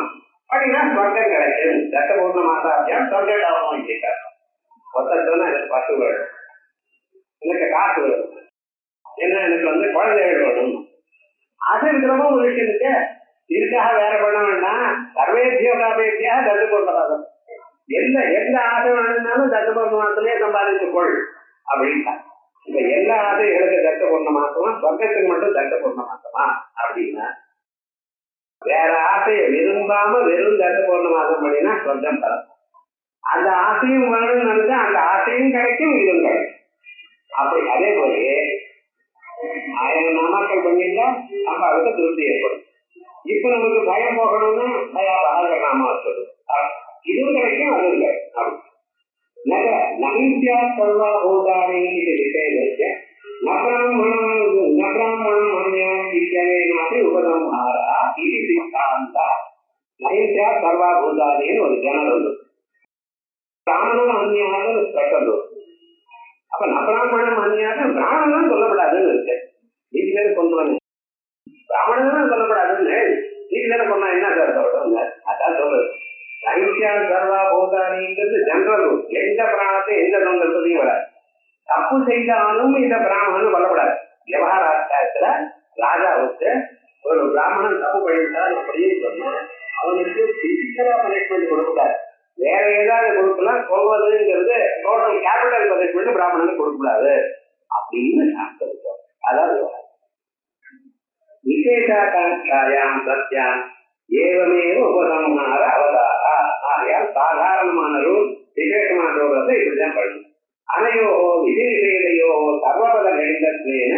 பண்ணினா சொர்க்கம் கிடைக்கும். தட்டபூர்ணமாசாஸ்யாம் சொர்க்ககாமம் கேட்காரு. ஒருத்தர் எனக்கு பசு வேணும், எனக்கு காசு வேணும், என்ன எனக்கு குழந்தைகள் வேணும், ஆசை இருக்கிறவங்க ஒரு விஷயம் இருக்கு. இதுக்காக வேற பண்ண வேண்டாம். சர்வேபியோ காபேபியா தட்டுபூர்ணமாசம் எந்த ஆசை வேணும்னாலும் தட்டுபூர்ணமாசத்திலே சம்பாதித்துக்கொள் அப்படின்ட்டா. இப்ப எல்லா ஆசைகளுக்கு தட்டுபூர்ண மாசமா சொர்க்கத்துக்கு மட்டும் தட்டுபூர்ண மாசமா அப்படின்னா வேற ஆசையை விரும்பாம வெறும் தட்டுபூர்ண மாசம் பண்ணினா சொர்க்கம் தரும். அந்த ஆசையும் வேணும்னு நினைச்சா அந்த ஆசையும் கிடைக்கும், இதுவும் கிடைக்கும். அப்படி அதே போலயே 1000 நாமாக்கள் பண்ணிட்டா நம்ம அதுக்கு திருப்தி ஏற்படும். இப்ப நமக்கு பயம் போகணும்னா பயாபாக நாமா சொல்லு, இதுவும் கிடைக்கும் அதுவும் கிடைக்கும். நகித்யா சர்வா பூதானி இது விசேஷ நபிராமணம் மன்யாதி உபசம்ஹாரா இது சித்தாந்தா. நகித்யா சர்வா பூதானின்னு ஒரு ஜனல் உண்டு. பிராமணம் அந்நியாக ஸ்பெஷல். அப்ப நபிராமணம் அந்நியாக பிராமணம் சொல்லப்படாதுன்னு இருக்கு. இது பேர் கொண்டு வந்து பிராமணன் சொல்லப்படாதுன்னு இது பேரை சொன்னா என்ன சார் சொல்றாங்க? அதான் சொல்றது. நகித்யா சர்வா பூதானிங்கிறது ஜெனரல். எந்த பிராணத்தை எந்த சந்தர்ப்பத்தையும் வராது. தப்பு செய்தாலும் இந்த பிராமணன் கொல்லப்படாது. விவகாரத்துல ராஜாவுக்கு ஒரு பிராமணன் தப்பு பண்ணிட்டால் அப்படின்னு சொன்னா அவனுக்கு பிசிக்கலா பனிஷ்மெண்ட் கொடுக்கூடாது. வேற ஏதாவது கொடுக்கலாம். கொள்வதுங்கிறது டோட்டல் கேபிட்டல் பனிஷ்மெண்ட் பிராமணனுக்கு கொடுக்கூடாது அப்படின்னு சாஸ்திரம். அதாவது விசேஷாகாங்காயாம் சத்யாம் ஏவமேவ உபசம்ஹார அவதாரா. ஆகையால் சாதாரணமான ரூல் விசேஷமான ரூல் இப்படிதான் பண்ணணும். அனையோ விதி விசேஷையோ சர்வபல கணிதத்வேன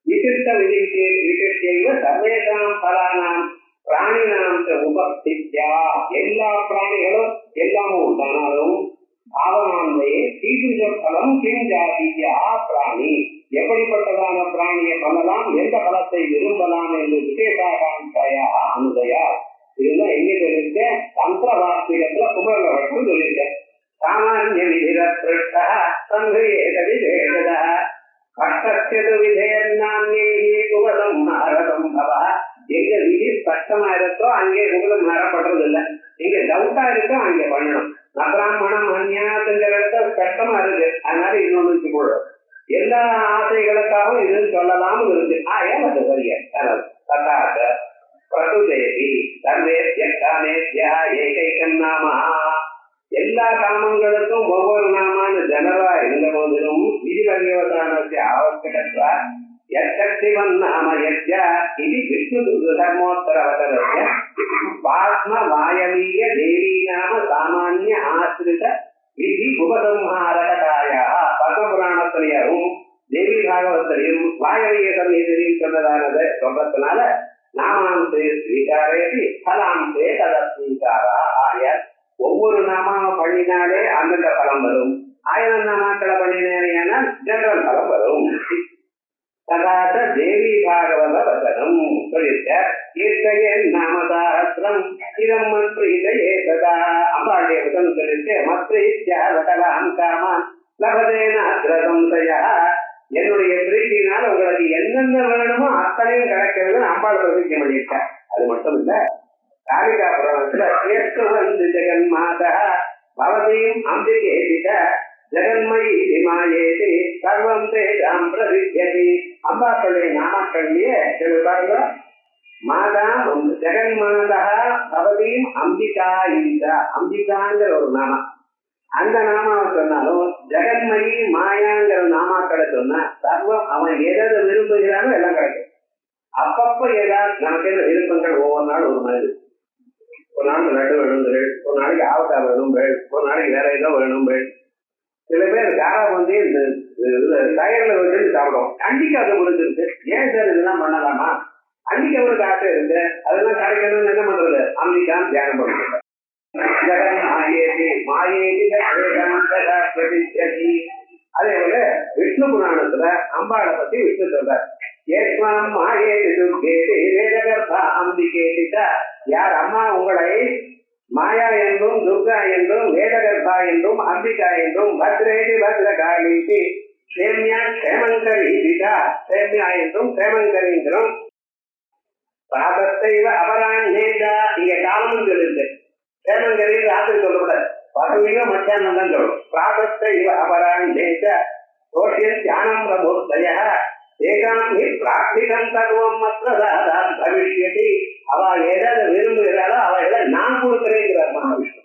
விசிஷ்ட விசிஷ்டைவ சர்வேஷாம் பலானாம் பிராணினாம் உபஸ்தித்யா. எல்லா பிராணிகளும் எல்லாமும் உண்டானாலும் பாவனான்மையே தீதுஷ பலம் கிம் ஜாதியா பிராணி, எப்படிப்பட்டதான பிராணியை பண்ணலாம், எந்த பலத்தை விரும்பலாம் என்று விசேஷாகாங்காயா அனுதயா. இதெல்லாம் எங்க சொல்லியிருக்கேன்? தந்திர வார்த்தைகள்ல குமரல வட்டம் சொல்லியிருக்கேன். சாமானிய விதிர திருஷ்டா சங்கேத விதேஷத கஷ்டத்து விதேர்நாமே குவலம் அரசம்பவ. எங்க விதி கஷ்டமா இருக்கோ அங்கே குவலம் மாறப்படுறது இல்லை. எங்க டவுட்டா இருக்கோ அங்கே பண்ணணும். அபிராமணம் அந்நியாசங்கிறத கஷ்டமா இருக்கு, அதனால இன்னொன்னு வச்சுக்கொள்ளும். எல்லா ஆசைகளுக்காகவும் இது சொல்லலாம் இருக்கு. ஏன் அது சரியா ததாத பிரசுதேவி சர்வே காமேத்யா ஏகைக்கம் நாமா. எல்லா காமங்களுக்கும் ஒவ்வொரு நாமான்னு ஜனரா இருந்த போதிலும் விதி பரிவர்த்தனத்தை ஆவர்த்தகத்வா யக்திவன் நாம யஜ்யா இது விஷ்ணு தர்மோத்தரவதரஸ்ய பாஸ்ம வாயவீய தேவி நாம சாமானிய ஆசிரித விதி உபசம்ஹாரகதாயா. பத்மபுராணத்திலையும் தேவி பாகவத்திலையும் வாயவீய சமயத்திலையும் சொன்னதானதை சொல்றதுனால நாமாந்தே ஸ்வீகாரேதி பலாந்தே ததஸ்வீகாரா. ஆயர் ஒவ்வொரு நாமாவை பண்ணினாலே அந்தந்த பலம் வரும். 1000 நாமாக்களை பண்ணினேன்னா ஜெனரல் பலம் வரும். ததாத தேவி பாகவத வசனம் சொல்லியிருக்க. கீர்த்தையன் நாமதாஸ்திரம் இதம் மத்ரீதையே சதா. அம்பாளுடைய வசனம் சொல்லிட்டு மத்ரீத்யாவகலாம் காமான் லபதேன அக்ரசம்சயா. என்னுடைய பிரீத்தினால் உங்களுக்கு என்னென்ன வேணுமோ அத்தனையும் கிடைக்கிறது அம்பாள் பிரதிஜை பண்ணியிருக்க. அது மட்டும் இல்ல, காளிகா புராணத்துல கேட்க வந்து ஜெகன் மாதா பவதியும் அம்பிகேதித ஜெகன்மயி மாயேதி சர்வம் தேஜாம் பிரதிஜதி. அம்பாக்களுடைய நாமக்கள்லயே பாருங்க, மாதா ஜெகன் மாதா பவதியும் அம்பிகா இந்த அம்பிகாங்கிற ஒரு நாமம். அந்த நாமாவை சொன்னாலும் ஜெகன்மயி மாயாங்கிற நாமாக்களை சொன்னா சர்வம் அவன் எதை விரும்புகிறானோ எல்லாம் கிடைக்கும். அப்பப்ப ஏதாவது நமக்கு விருப்பங்கள் ஒவ்வொரு நாள் ஒரு மாதிரி. ஒரு நாள் லட்டு வேணுங்கள், ஒரு நாளைக்கு ஆவக்காய் வேணுங்கள், ஒரு நாளைக்கு வேற ஏதோ வேணுங்கள். சில பேர் காரா வந்து இந்த டயர்ல வந்து சாப்பிடுவோம். அன்னைக்கு அதை கொடுத்துருக்கு. ஏன் சார் இதெல்லாம் பண்ணலாமா? அன்னைக்கு அவருக்கு ஆசை இருக்கு, அதெல்லாம் கிடைக்கணும்னு என்ன பண்றது? அன்னைக்கான தியானம் பண்ணுறது. அதே போல விஷ்ணு புராணத்துல அம்பாளை பத்தி விஷ்ணு சொல்றார். யார் அம்மா உங்களை மாயா என்றும் துர்கா என்றும் வேதகர்பா என்றும் அம்பிகா என்றும் பத்ரேதி பத்ரகாளி சேமியா சேமங்கரி திகா சேமியா என்றும் சேமங்கரி என்றும் ராதத்தைவ அபராஞ்சேதா. இங்க காலம் சொல்லிருக்கு. சேமங்கரி ராத்திரி சொல்லக்கூடாது, பகலிலும் மத்தியானம் தான் சொல்லும். ராதத்தைவ அபராஞ்சேத தோஷியம் தியானம் பிரபோதய ஏகாமி பிரார்த்திகம் தருவம் மற்றதாதான் பவிஷ்யதி. அவ ஏதாவது விரும்புகிறாளோ அவளை நான் கொடுக்கிறேங்கிறார் மகாவிஷ்ணு.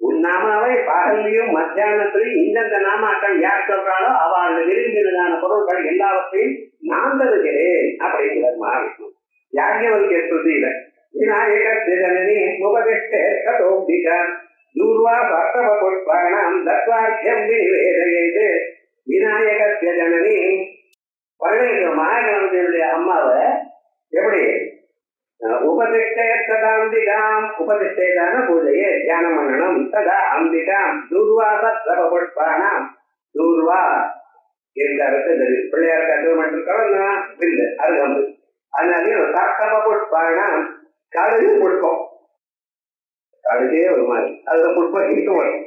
உன் நாமாவை பகலிலும் மத்தியானத்திலையும் இந்தந்த நாமாக்கள் யார் சொல்றாளோ அவள் விரும்பினதான பொருட்கள் எல்லாவற்றையும் நான் தருகிறேன் அப்படிங்கிறார் மகாவிஷ்ணு. யாஜ்ஞவல்கிய ஸ்ருதியில விநாயகி உபதிஷ்டோபிகா தூர்வா பர்த்தவ புஷ்பாணாம் தத்வாக்கியம் விநிவேதயேது. விநாயகஸ்ய ஜனனி மகாகணபதியுடைய அம்மாவை எப்படி உபதிஷ்டாம்பிகாம், உபதிஷ்டான பூஜையை தியானம் பண்ணணும். ததா அம்பிகாம் தூர்வா பர்த்தவ புஷ்பாணாம். தூர்வா என்ற பிள்ளையார் கட்டுமட்டிருக்கா வில்லு அருகம்பு. அதனால பர்த்தவ புஷ்பாணாம் கடுகு புஷ்பம், கடுகே ஒரு மாதிரி அதுல புஷ்பம் கிட்டும் வரும்.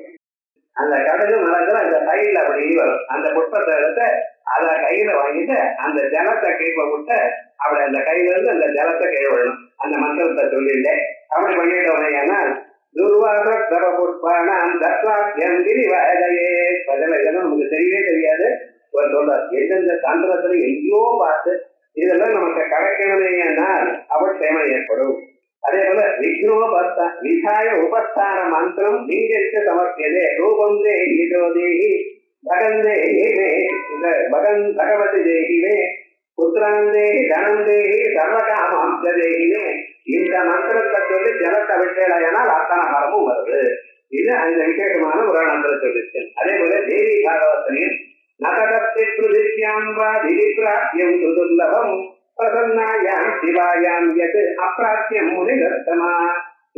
அந்த கடுகு மரத்துல அந்த கையில அப்படி வரும். அந்த புஷ்பத்தை எடுத்து அதை கையில வாங்கிட்டு அந்த ஜலத்தை கைப்ப விட்டு அப்படி அந்த கையில இருந்து அந்த ஜலத்தை கை விடணும். அந்த மந்திரத்தை சொல்லிட்டு அப்படி பண்ணிட்டோம்னா துர்வாச தப புஷ்பாணாம் தத்வாக்கியம் விநிவேதயே. இதெல்லாம் நமக்கு தெரியவே தெரியாது. சொல்றார் எந்தெந்த தந்திரத்துல எங்கேயோ பார்த்து இதெல்லாம் நமக்கு கிடைக்கணுமேனால் அவசியமா ஏற்படும். அதே போல விக்னோபஸ்த விதாய உபஸ்தான மந்திரம் நீங்க சமர்ப்பியதே ரூபம் தேகி பகன் தேகிமே பகவதி தேகிமே புத்திராந்தேகி தனந்தேகி சர்வகாமாந்தேகினே இந்த மந்திரத்தை சொல்லி ஜலத்தை விட்டேனால் அத்தனை மரமும் வருது. இது அந்த விசேஷமான ஒரு மந்திரம் சொல்லிச்சு. அதே போல தேவி பாகவத்திலையும் நகரத்தை பிருதிஷ்யாம் வா திவிப்ராப்தியம் சுதுர்லபம் பிரசன்னாயாம் சிவாயாம் எது அப்பிராப்தியம் முனிதர்த்தமா.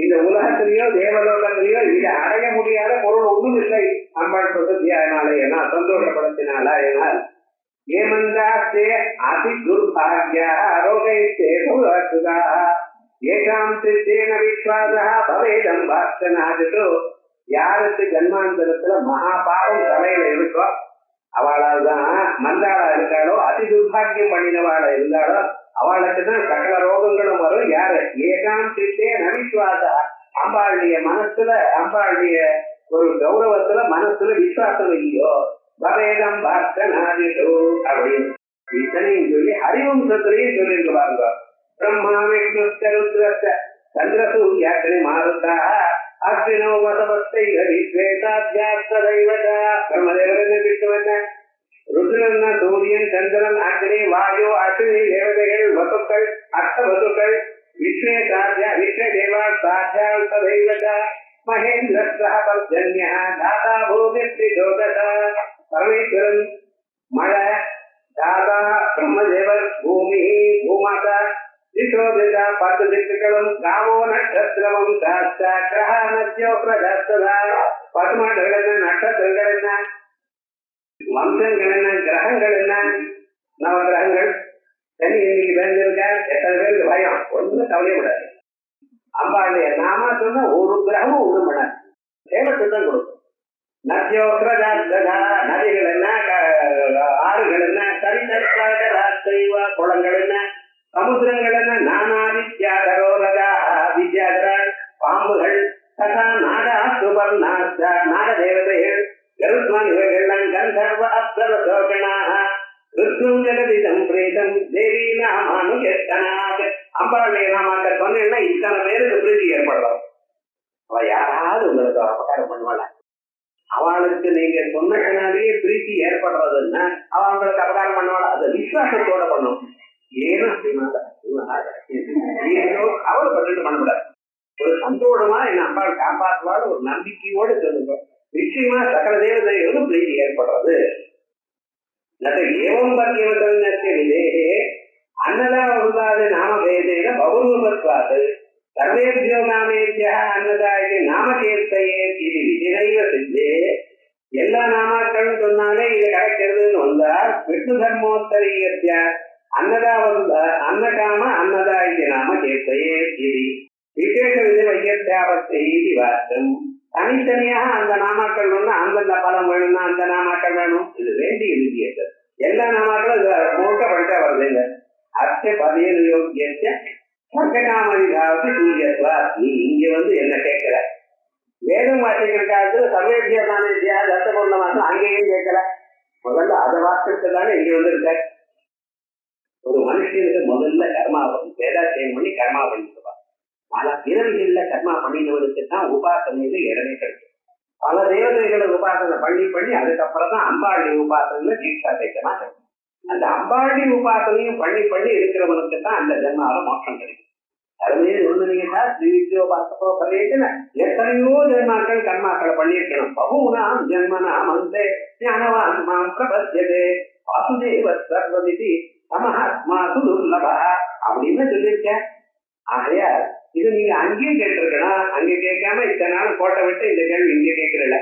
இந்த உலகத்திலேயோ தேவலோகத்திலேயோ இதை அடைய முடியாத பொருள் ஒன்றும் இல்லை. அம்பாள் பிரசித்தியானாலே ஏன்னா சந்தோஷப்படுத்தினாலா ஏனால் ஏமந்தாஸ்தே அதி துர்பாகியா ஆரோகைத்தே சௌராசுதா ஏகாம் சித்தேன விஸ்வாசா பவேதம் வாஸ்தனாதிட்டு. யாருக்கு ஜன்மாந்தரத்துல மகாபாவம் தலையில இருக்கோ அவளால் தான் மந்தாளா இருக்காளோ, அதி துர்பாகியம் பண்ணினவாள இருந்தாலோ அவளுக்கு தான் சகல ரோகங்களும் வரும். யாரு ஏகாம் சித்தே நவிஸ்வாசா, அம்பாளுடைய மனசுல அம்பாளுடைய ஒரு கௌரவத்துல மனசுல விசுவாசம் இல்லையோ பவேதம் வாஸ்தனாதிட்டு அப்படின்னு இத்தனையும் சொல்லி ஹரிவம்சத்திலையும் சொல்லிட்டு பாருங்க. பிரம்மா விஷ்ணு ருத்ரஸ்த சந்திரசூர்யாக்னி மாருதா அஸ்வினோ வசவஸ்தை ஹரிஸ்வேதாத்யாஸ்ததைவதா. பிரம்மதேவரன் விஷ்ணுவன ருத்ரன் சூரியன் சந்திரன் அக்னி வாயு அஸ்வினி தேவதைகள் வசுக்கள் அஷ்டவசுக்கள் விஸ்வேதாத்யா விஸ்வதேவா சாத்யாஸ்ததைவதா மகேந்திரஸ்தா பர்ஜன்யா தாதா பூமிஸ்ரீ ஜோதசா. பரமேஸ்வரன் மழை, தாதா பிரம்மதேவர் பூமி பூமாதா திசோபிதா 10 திக்குகளும் காவோ நட்சத்திரமும் சாஸ்தா கிரக நத்யோ பிரதஸ்ததா. பசுமாடுகள் என்ன, நட்சத்திரங்கள் என்ன, வம்சங்கள் என்ன, கிரகங்கள் என்ன, நவகிரகங்கள். சனி இன்னைக்கு பிறந்திருக்க எத்தனை பேருக்கு பயம், ஒன்றும் கவலையப்படாது. அம்பாளுடைய நாம சொன்னா ஒரு கிரகமும் ஒன்றும் பண்ணாது, சேவத்தை தான் கொடுக்கும். நத்யோ பிரதஸ்ததா, நதிகள் என்ன, ஆறுகள் என்ன, சரிதா குளங்கள் என்ன, சமுத்திரங்கள் என்ன, நானா வித்யாகரோரகா வித்யாகரா பாம்புகள் ததா நாகா சுபர்ணாஸ்த நாகதேவதைகள் கருத்மான் இவைகள்லாம் கந்தர்வ அப்சர சோகனாக ருத்ரும் ஜெகதிதம் பிரேதம் தேவி நாமானு எத்தனாக. அம்பாளுடைய நாமாக்க சொன்னா இத்தனை பேருக்கு பிரீதி ஏற்படலாம். அவ யாராவது உங்களுக்கு அபகாரம் பண்ணுவாள, அவளுக்கு நீங்க சொன்னதுனாலேயே பிரீத்தி ஏற்படுறதுன்னா அவங்களுக்கு அபகாரம் பண்ணுவாள. அதை விசுவாசத்தோட பண்ணும். ஏனோ அவளை பட்டு பண்ணக்கூடாது. ஒரு சந்தோஷமா என்ன அம்பாள் காப்பாற்றுவாள் ஒரு நம்பிக்கையோடு சொல்லுங்க. நிச்சயமா சகல தேவதைகளும் பிரீதி ஏற்படுறது. ஏவம் பத்தியே அன்னதாவதாது நாமபேதேன பகுரூபத்வாது சர்வேபியோ நாமேபியா அன்னதாயி நாமகீர்த்தையே இது விதிரைவ சித்தே. எல்லா நாமாக்களும் சொன்னாலே இது கிடைக்கிறதுன்னு வந்தால் விஷ்ணு தர்மோத்தரீயத்திய அன்னகாம அன்னதாயி நாம கீர்த்தையே இது விசேஷ விதி வைத்தியாவத்தை இது வார்த்தம். தனித்தனியாக அந்த நாமாக்கள் ஒண்ணு அந்தந்த பலம் வேணும்னா அந்த நாமாக்கள் வேணும். இது வேண்டி இறுதியது. எல்லா நாமாக்களும் மூக்க படிச்சா வருதுங்க. அத்தை பதியல் யோகிய சங்ககாமதிதாவது சூரியத்வா. நீ இங்க வந்து என்ன கேட்கல, வேதம் வாசிக்கிறதுக்காக சர்வேபியா தானேபியா தசபொருள மாசம் அங்கேயும் கேட்கல. முதல்ல அதை வாசிக்கிறது தானே இங்க வந்து இருக்க. ஒரு மனுஷனுக்கு முதல்ல கர்மா வேதாத்தியம் பண்ணி கர்மா பண்ணிடுவான். பல பிறவிகள்ல கர்மா பண்ணினவனுக்கு தான் உபாசனையில இடமே கிடைக்கும். பல தேவதைகளை உபாசனை பண்ணி பண்ணி அதுக்கப்புறம் தான் அம்பாளுடைய உபாசனை தீட்சா தைக்கமா கிடைக்கும். அந்த அம்பாளுடைய உபாசனையும் பண்ணி பண்ணி இருக்கிறவனுக்கு தான் அந்த ஜென்மால மோட்சம் கிடைக்கும். அதுலேயே ஒண்ணு நீங்க ஸ்ரீவித்யோ பார்த்தப்போ பண்ணிருக்கேன். எத்தனையோ ஜென்மாக்கள் கர்மாக்களை பண்ணியிருக்கணும். பகுனாம் ஜென்மனாம் அந்த ஞானவான் மாம் பிரபத்தியதே வாசுதேவ சர்வமிதி சமஹாத்மா சுதுர்லபா அப்படின்னு சொல்லியிருக்கேன். ஆகையா இது நீங்க அங்கேயும் கேட்டிருக்கணும். அங்கே கேட்காம இத்தனை நாள் கோட்டை விட்டு இந்த கேள்வி இங்கே கேட்கறல.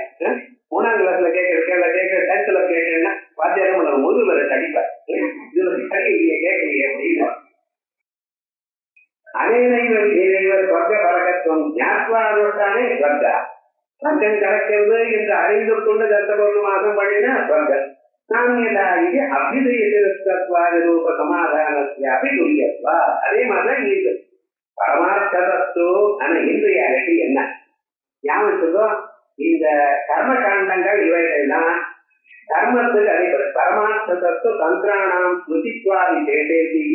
3ஆம் கிளாஸ்ல கேட்கிற கேள்வி கேட்கிற 10th கேட்கறேன்னா வாத்தியாரம் பண்ண முதுகுல கடிப்பார். இதுல சரி இங்க கேட்கலையே அப்படின்னு. அனைவரும் சொர்க்க பழக்கத்துவம் ஞாத்வானுஷ்டானே ஸ்வர்கா. சொர்க்கம் கிடைக்கிறது என்று அறிந்து கொண்டு தத்தபொரு மாசம் பண்ணினா ஸ்வர்க்கம். நான்யதா இது அபிதயத்திருத்தத்வாதி ரூப சமாதானத்தியாபி துரியத்வா. அதே மாதிரிதான் இருக்கு பரமார்த்ததோ. ஆனா இன்றைய அழகு என்ன ஞாபகத்துக்கோ, இந்த கர்ம காண்டங்கள் இவைகள்லாம் கர்மத்துக்கு அடிப்படை. பரமார்த்ததோ தந்திராணாம் ஸ்ருதித்வாதி சேஷேசி.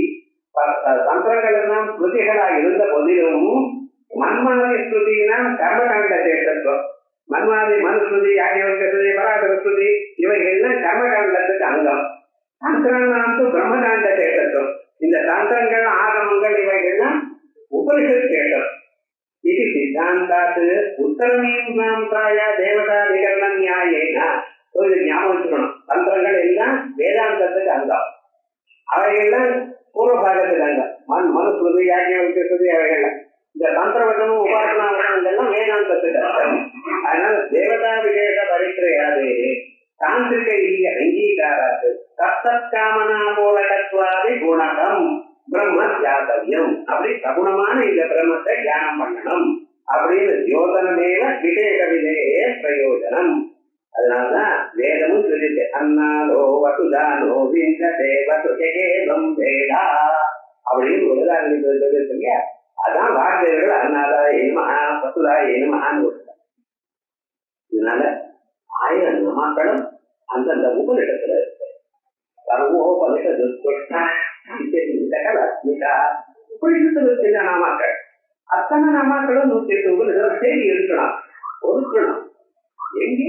தந்திரங்கள் எல்லாம் ஸ்ருதிகளா இருந்த போதிலும் மன்மாதி ஸ்ருதியினால் கர்மகாண்ட சேஷத்துவம். மன்மாதி மனுஸ்ருதி யாஜ்ஞவல்க ஸ்ருதி பராசர ஸ்ருதி இவைகள்லாம் கர்மகாண்டத்துக்கு அங்கம். தந்திரானாம் பிரம்மகாண்ட சேஷத்துவம். இந்த தந்திரங்கள் ஆகமங்கள் இவைகள்லாம் உபனிஷத் சேஷம். இது சித்தாந்தாத்து உத்தரமீமாம்சாய தேவதாதிகரண நியாயேனா. இது ஞாபகம் வச்சுக்கணும். தந்திரங்கள் எல்லாம் வேதாந்தத்துக்கு அங்கம், அவைகள்லாம் பூர்வபாகத்துக்கு அங்கம். மனுஸ்மிருதி, யாஜ்ஞவல்க்ய அவைகள்லாம். இந்த தந்திரவசமும் உபாசனாவசனம் இதெல்லாம் வேதாந்தத்துக்கு அங்கம். அதனால தேவதா விசேஷ பரிக்கிரையாதே தாந்திரிக அங்கீகாராது தத்தற்காமனா மூலகத்வாதி குணகம் பிரம்ம தியாகவியம். அப்படி சகுணமான இந்த பிரம்மத்தை தியானம் பண்ணணும் அப்படின்னு யோசனமேல விசேஷ விதேய பிரயோஜனம். அதனாலதான் வேதமும் சொல்லிட்டு அன்னாலோ வசுதானோ விந்ததே வசுகேதம் வேதா அப்படின்னு ஒரு சொல்லிட்டு இல்லையா. அதான் வார்த்தைகள் அன்னாதா எனுமஹா வசுதா எனுமஹான்னு விட்டாங்க. இதனால 1000 நாமாக்களும் அந்தந்த உபனிடத்துல இருக்கு. சர்வோபனிஷத்து உபனிஷத்துல நாமாக்கள் அத்தனை நாமாக்களும் 108 உபனிஷம் தேடி எடுக்கலாம், ஒதுக்கணும். எங்கே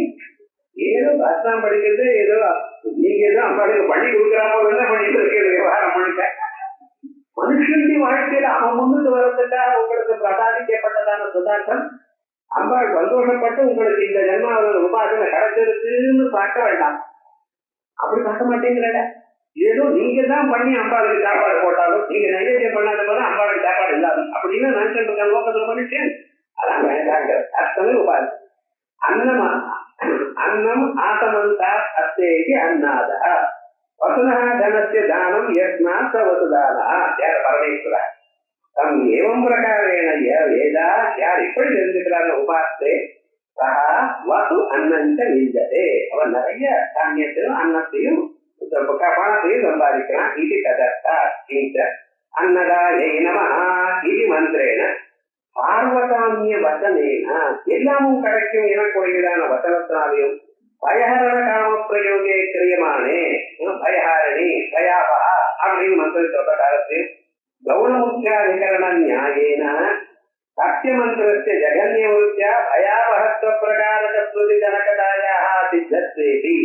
ஏதோ பாஸ்தான் படிக்கிறது, ஏதோ நீங்க ஏதோ அம்பாளுக்கு பண்ணி கொடுக்குறாமோ என்ன பண்ணிட்டு இருக்கிறது விவகாரம் பண்ணிட்ட. மனுஷனுடைய வாழ்க்கையில அவன் முன்னுக்கு வர்றதுக்காக உங்களுக்கு பிரசாதிக்கப்பட்டதான சுதார்த்தம் அம்பாள் சந்தோஷப்பட்டு உங்களுக்கு இந்த ஜென்மாவோட உபாசனை கிடைச்சிருக்குன்னு பார்க்க வேண்டாம். அப்படி பார்க்க மாட்டேங்கிறட. ஏதோ நீங்க தான் பண்ணி அம்பாளுக்கு சாப்பாடு போட்டாலும், நீங்க நைவேத்தியம் பண்ணாத போது அம்பாளுக்கு சாப்பாடு இல்லாது அப்படின்னு நினைச்சிட்டு இருக்க நோக்கத்துல பண்ணிட்டேன். அதான் வேண்டாங்க. அர்த்தமே உபாசனை. அன்னமா அன்னம் ஆசமந்தா அத்தேகி அன்னாத வசுதா தனஸ்ய தானம் யஸ்மா வசுதானா. யார பரமேஸ்வரா தம் ஏவம் பிரகாரேண வேதா யார் இப்படி தெரிஞ்சுக்கிறாங்க உபாசத்தை சகா வசு அன்னஞ்ச விந்ததே. அவன் நிறைய தானியத்தையும் அன்னத்தையும் பணத்தையும் சம்பாதிக்கிறான். இது கதர்த்தா அன்னதாயே நமஹா இது மந்திரேன பார்வதாமிய வசனேனா எல்லாமும் கிடைக்கும் எனக்குரியதான வசனத்தினாலையும் பயஹரண காம பிரயோகே கிரியமானே பயஹாரணி பயாபா அப்படின்னு மந்திர காலத்தில் கௌணமுக்கியாதிகரண நியாயேன சத்தியமந்திரஸ்ய ஜகன்யவருத்தியா பயாவஹத்வ பிரகாரக ஸ்ருதி ஜனகதாயாக சித்தத்வேதி.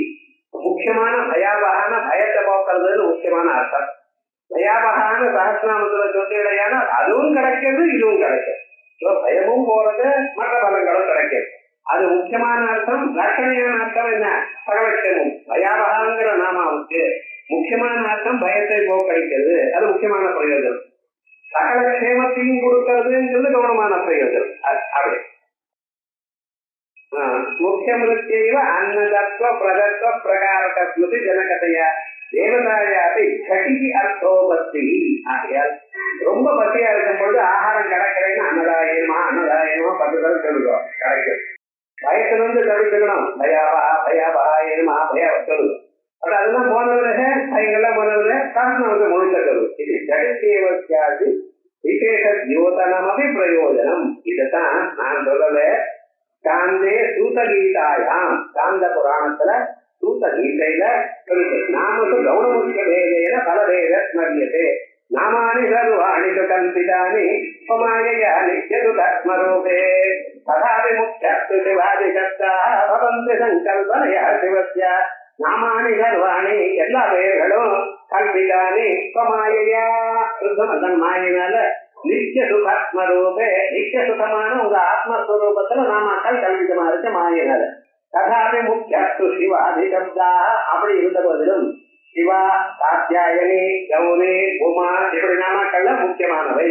முக்கியமான பயாவகான பயத்தை போக்குறதுன்னு முக்கியமான அர்த்தம். பயாவகான சஹஸ்ரநாமத்துல சொல்லிடையான அதுவும் கிடைக்கிறது, இதுவும் கிடைக்கும். பயமும் போறது, மற்ற பலங்களும் கிடைக்கும். அது முக்கியமான அர்த்தம். லட்சணையான அர்த்தம் என்ன? பரவட்சமும் பயாவகாங்கிற நாமாவுக்கு முக்கியமான அர்த்தம் பயத்தை போக்கடிக்கிறது. அது முக்கியமான பிரயோஜனம். சகல க்ஷேமத்தையும் கொடுக்கிறதுங்கிறது கவனமான பிரயோஜனம். அப்படி முக்கியமிருத்தியைவ அன்னதத்வ பிரதத்வ பிரகாரக ஸ்மிருதி ஜனகதையா தேவதாயாதி கட்டிக்கு அர்த்தோபத்தி. ஆகையால் ரொம்ப பசியா இருக்கும் பொழுது ஆகாரம் கிடைக்கிறேன்னு அன்னதாயமா 10 தடவை சொல்லுவோம், கிடைக்கும். பயத்துல இருந்து தவிர்த்துக்கணும். பயாபா பயாபா ஏமா பயாபா சொல்லுவோம். பட் அதெல்லாம் போன பிறகு பயங்கள்லாம் போன பிறகு சாஸ்திரம் முழுத்தது. இது ஜெகத்தேவத்தியாதி விசேஷ யோசனமபி பிரயோஜனம். இதைத்தான் நான் சொல்லல. காந்தே சூத கீதாயாம், காந்த புராணத்துல சூத கீதையில சொல்லுது. நாமக்கு கௌணமுக்கிய வேதேன பலவேத ஸ்மரியதே நாமானி சர்வாணி கல்பிதானி உபமாயயா நித்யது தஸ்மரூபே ததாபி முக்தஸ்து சிவாதி சப்தாஹ பவந்தி சங்கல்பனயா சிவஸ்ய நாமானி சர்வாணி எல்லா பெயர்களும் கல்பிதானி உபமாயயா சுத்தமதன் மாயினால நித்திய சுகாத்மரூபே நித்திய சுகமான உங்க ஆத்மஸ்வரூபத்துல நாமாக்கள் கல்பிதமா இருக்க மாயினால ததாபி முக்தஸ்து சிவாதி சப்தாஹ அப்படி இருந்த போதிலும் சிவா காத்யாயனி கௌரி உமா இப்படி நாமாக்கள்ல முக்கியமானவை.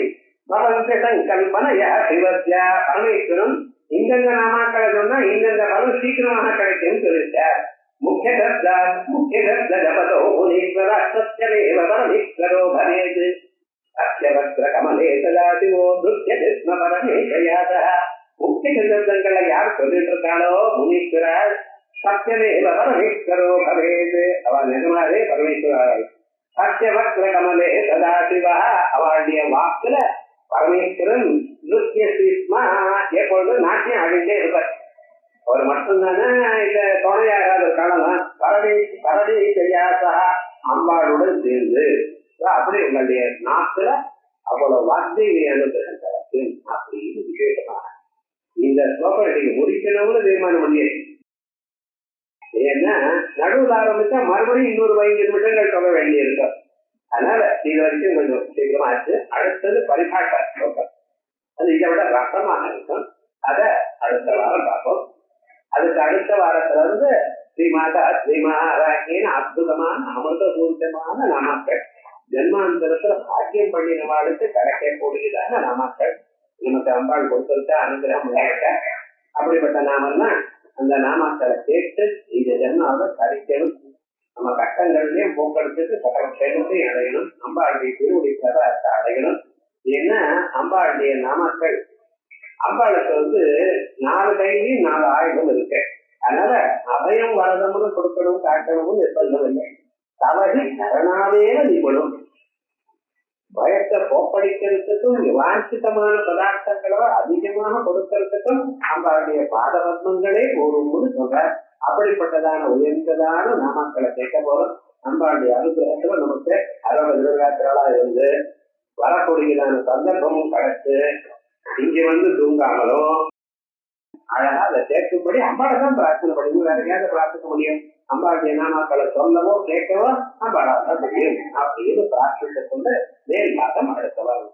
பவந்தி சங்கல்பனயா சிவஸ்ய பரமேஸ்வரன் இந்தந்த நாமாக்களை சொன்னா இந்தந்த பலம் சீக்கிரமாக கிடைக்கும் சொல்லிட்டார். முக்கிய சப்த ஜபதோ முனீஸ்வர சத்யமேவ பரமேஸ்வரோ பவேத் சத்யவக்ர கமலே சதாசிவோ துர்யதிஸ்ம பரமேஸ்வரயாதः. முக்கிய சப்தங்களை யார் சொல்லிட்டு இருக்காளோ முனீஸ்வரர் சத்யமேவ பரமேஸ்வரோ பவேத், அவன் நிஜமாவே பரமேஸ்வரர். சத்யவக்ர கமலே சதாசிவா அவளுடைய வாக்குல பரமேஸ்வரன் நிருத்யசிஸ்மா எப்பொழுது நாட்டியம் ஆடிட்டே இருப்பார். அவர் மட்டும்தானே இந்த துணையாகாத காலம்தான் பரமேஸ்வரியாசா அம்பாளுடன் சேர்ந்து அப்படி உங்களுடைய நாட்டுல அவ்வளவு வார்த்தையை அனுகிரகம் கிடைக்கும் அப்படின்னு விசேஷமாக இந்த ஸ்லோகம் நீங்க முடிக்கணும்னு தீர்மானம் பண்ணியே. ஏன்னா நடுவில் ஆரம்பிச்சா மறுபடியும் இன்னொரு 15 நிமிடங்கள் சொல்ல வேண்டியிருக்கும். அதனால இது வரைக்கும் கொஞ்சம் சீக்கிரமா ஆச்சு. அடுத்தது பரிபாஷா ஸ்லோகம். அது இதை விட ரசமாக இருக்கும். அதை அடுத்த வாரம் பார்ப்போம். அதுக்கு அடுத்த வாரத்துல இருந்து ஸ்ரீமாதா ஸ்ரீமஹாராஜின்னு அற்புதமான அமிர்த பூரிதமான நாமாக்கள், ஜென்மாந்தரத்துல பாக்கியம் பண்ணினவாளுக்கு கிடைக்கக்கூடியதான நாமாக்கள், நமக்கு அம்பாள் கொடுத்துருக்க அனுகிரகம் கிடைக்க. அப்படிப்பட்ட நாமெல்லாம் அந்த நாமாக்களை கேட்டு இந்த ஜென்மாவை கரிக்கணும். நம்ம கட்டங்கள்லயும் போக்குவரத்துக்கு சகல க்ஷேமத்தையும் அடையணும். அம்பாளுடைய திருவுடைய பிரதாரத்தை அடையணும். ஏன்னா அம்பாளுடைய நாமாக்கள், அம்பாளுக்கு 4 கையிலையும் 4 ஆயுதம் இருக்கு. அதனால அபயம் வரதம்னு கொடுக்கணும் காட்டணும்னு நிர்பந்தம் இல்லை. தவறி சரணாவேல நிபுணம். பயத்தை போப்படிக்கிறதுக்கும் வாஞ்சிதமான பதார்த்தங்களோ அதிகமாக கொடுக்கறதுக்கும் அம்பாளுடைய பாதபத்மங்களே ஒரு சொல்ற. அப்படிப்பட்டதான உயர்ந்ததான நாமாக்களை கேட்க போறோம். அம்பாளுடைய அனுகிரகத்துல நமக்கு அறுபது திருவிழாக்களா இருந்து வரக்கூடியதான சந்தர்ப்பமும் கிடைச்சு இங்க தூங்காமலும் அழகா அதை சேர்க்கும்படி அம்பாளை தான் பிரார்த்தனை பண்ணி வேற ஏதாவது பிரார்த்திக்க முடியும்? அம்பாளுடைய நாமாக்களை சொல்லவோ கேட்கவோ அம்பாளா தான் முடியும் அப்படின்னு பிரார்த்தித்துக் கொண்டு மேல் மாதம் அடுத்த வரும்.